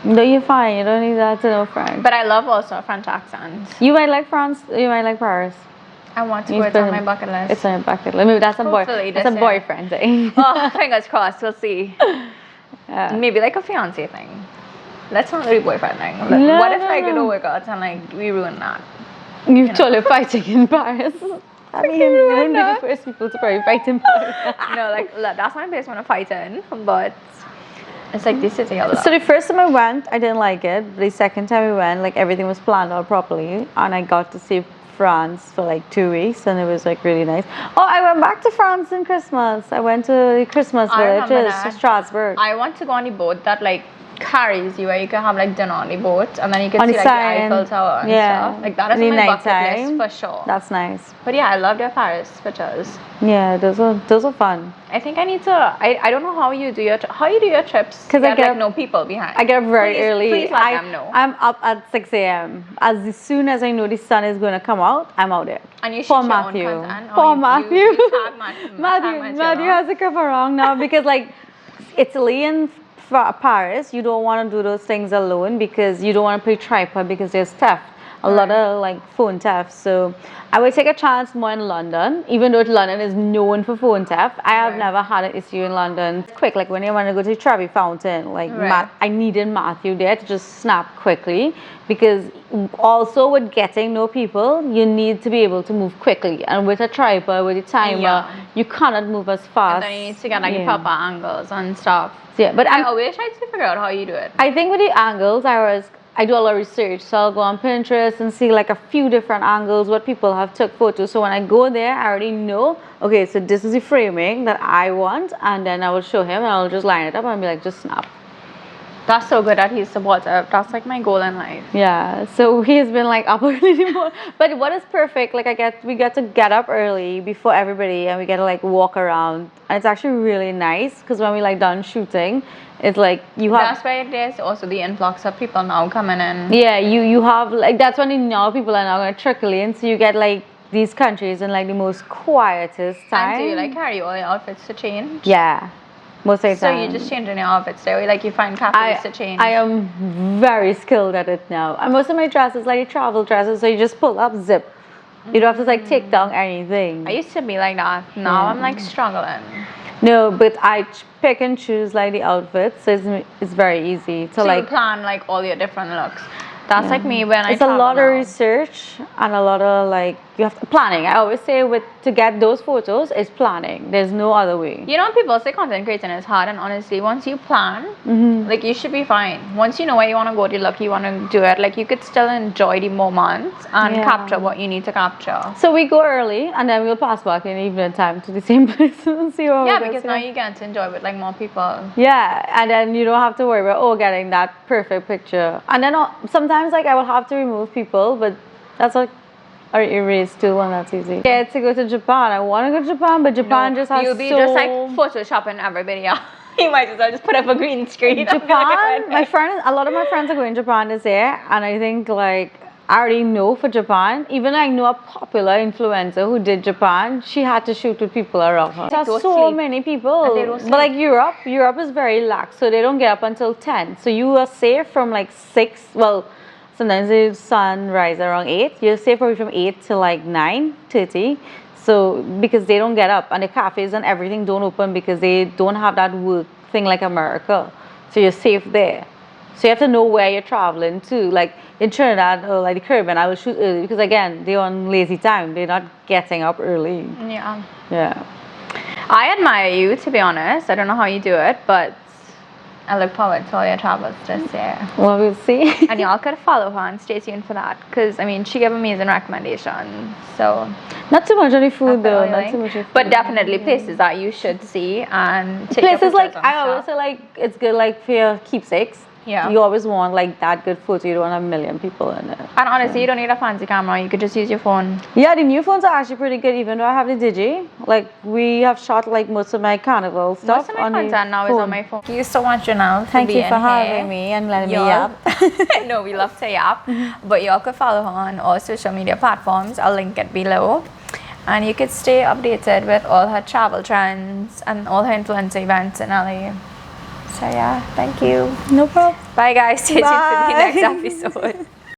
No, you're fine. You don't need that to know French. But I love also a French accent. You might like France. You might like Paris. I want to go. It's on my bucket list. It's on your bucket list. Maybe that's a Hopefully that's this a year. boyfriend thing. Oh, fingers crossed. We'll see. Yeah. Maybe like a fiance thing. Let's not do boyfriend thing. No, What if no, like it no. don't work out and like we ruin that? You totally fighting in Paris. I mean, you wouldn't be the that. first people to probably fight in Paris. No, like look, that's my place I want to fight in, but it's like this city a lot. So the first time I went, I didn't like it. But the second time we went, like everything was planned out properly, and I got to see France for like 2 weeks, and it was like really nice. Oh, I went back to France in Christmas. I went to the Christmas I remember villages, that. Strasbourg. I want to go on the boat that like carries you, where you can have like dinner on the boat, and then you can On see the like side, the Eiffel Tower and yeah. stuff. Like that is In on the my bucket nighttime. list for sure. That's nice. But yeah, I love their Paris pictures. Yeah, those are fun. I think I need to. I don't know how you do your trips. 'Cause I Get, get like up- no people behind. I get up very Please- early. Please let them know. I'm up at 6 a.m. As soon as I know the sun is going to come out, I'm out there. And you shoot Poor your Matthew. own content. or Poor you- Matthew. You tag Matthew. Matthew has to come around now because like Italy and Paris, you don't want to do those things alone because you don't want to play tripod because there's theft. A lot of like phone theft. So I would take a chance more in London, even though London is known for phone theft. I have Right. never had an issue in London. It's quick, like when you want to go to Trevi Fountain, like Right. I needed Matthew there to just snap quickly because also with getting no people, you need to be able to move quickly. And with a tripod, with a timer, Yeah. you cannot move as fast. And then you need to get like the Yeah. proper angles and stuff. Yeah, but I always try to figure out how you do it. I think with the angles, I do a lot of research. So I'll go on Pinterest and see like a few different angles, what people have took photos. So when I go there, I already know, okay, so this is the framing that I want. And then I will show him and I'll just line it up and be like, just snap. That's so good that he's supportive. That's like my goal in life. Yeah, so he's been like up early more. But what is perfect, like we get to get up early before everybody and we get to like walk around. And it's actually really nice because when we like done shooting, it's like you have. That's why there's also the influx of people now coming in. Yeah, you have like that's when you know people are now gonna trickle in. So you get like these countries in like the most quietest time. And do you like carry all your outfits to change? Yeah. Most of the So time. you just changing your outfits there, like you find cafes to change. I am very skilled at it now. And most of my dresses like travel dresses, so you just pull up, zip. You don't have to like take down anything. I used to be like that. Now I'm like struggling. No, but I pick and choose like the outfits, so it's very easy to So like you plan like all your different looks. That's like me when I it's a travel lot now. of research and a lot of like you have to, planning. I always say to get those photos is planning. There's no other way. You know, people say content creating is hard, and honestly, once you plan, like you should be fine. Once you know where you want to go, the look you want to do it, like you could still enjoy the moment and capture what you need to capture. So we go early and then we'll pass back in evening time to the same place and see what. Yeah, because now you get to enjoy with like more people. Yeah, and then you don't have to worry about getting that perfect picture. And then sometimes like I will have to remove people, but that's like or erase too, and that's easy. Yeah, to go to Japan. I want to go to Japan, but Japan just has you'll be just like photoshopping everybody out. You might as well just put up a green screen. Japan, a lot of my friends are going to Japan this year, and I think like I already know for Japan. Even I know a popular influencer who did Japan. She had to shoot with people around her. There's so many people. But like Europe is very lax, so they don't get up until 10. So you are safe from like 6. Well, sometimes the sun rises around 8. You're safe probably from 8 to like 9:30. So because they don't get up, and the cafes and everything don't open because they don't have that work thing like America. So you're safe there. So you have to know where you're traveling to. Like in Trinidad or like the Caribbean, I will shoot early because again, they're on lazy time. They're not getting up early. Yeah. Yeah. I admire you, to be honest. I don't know how you do it, but I look forward to all your travels this year. Well, we'll see. And y'all could follow her and stay tuned for that, because I mean she gave amazing recommendations. So not too much on the food though. Not too much of food. But definitely places that you should see and take places like I always say like it's good like for your keepsakes. Yeah. You always want like that good photo. You don't want a million people in it. And honestly, you don't need a fancy camera. You could just use your phone. Yeah, the new phones are actually pretty good. Even though I have the Digi, like we have shot like most of my Carnival stuff. Most of my content now is on my phone. Thank you so much, Rinelle, for Thank you for having here. me and letting me yap. No, we love to yap. But y'all could follow her on all social media platforms. I'll link it below. And you could stay updated with all her travel trends and all her influencer events in LA. So yeah, thank you. No problem. Bye guys. Stay tuned for the next episode.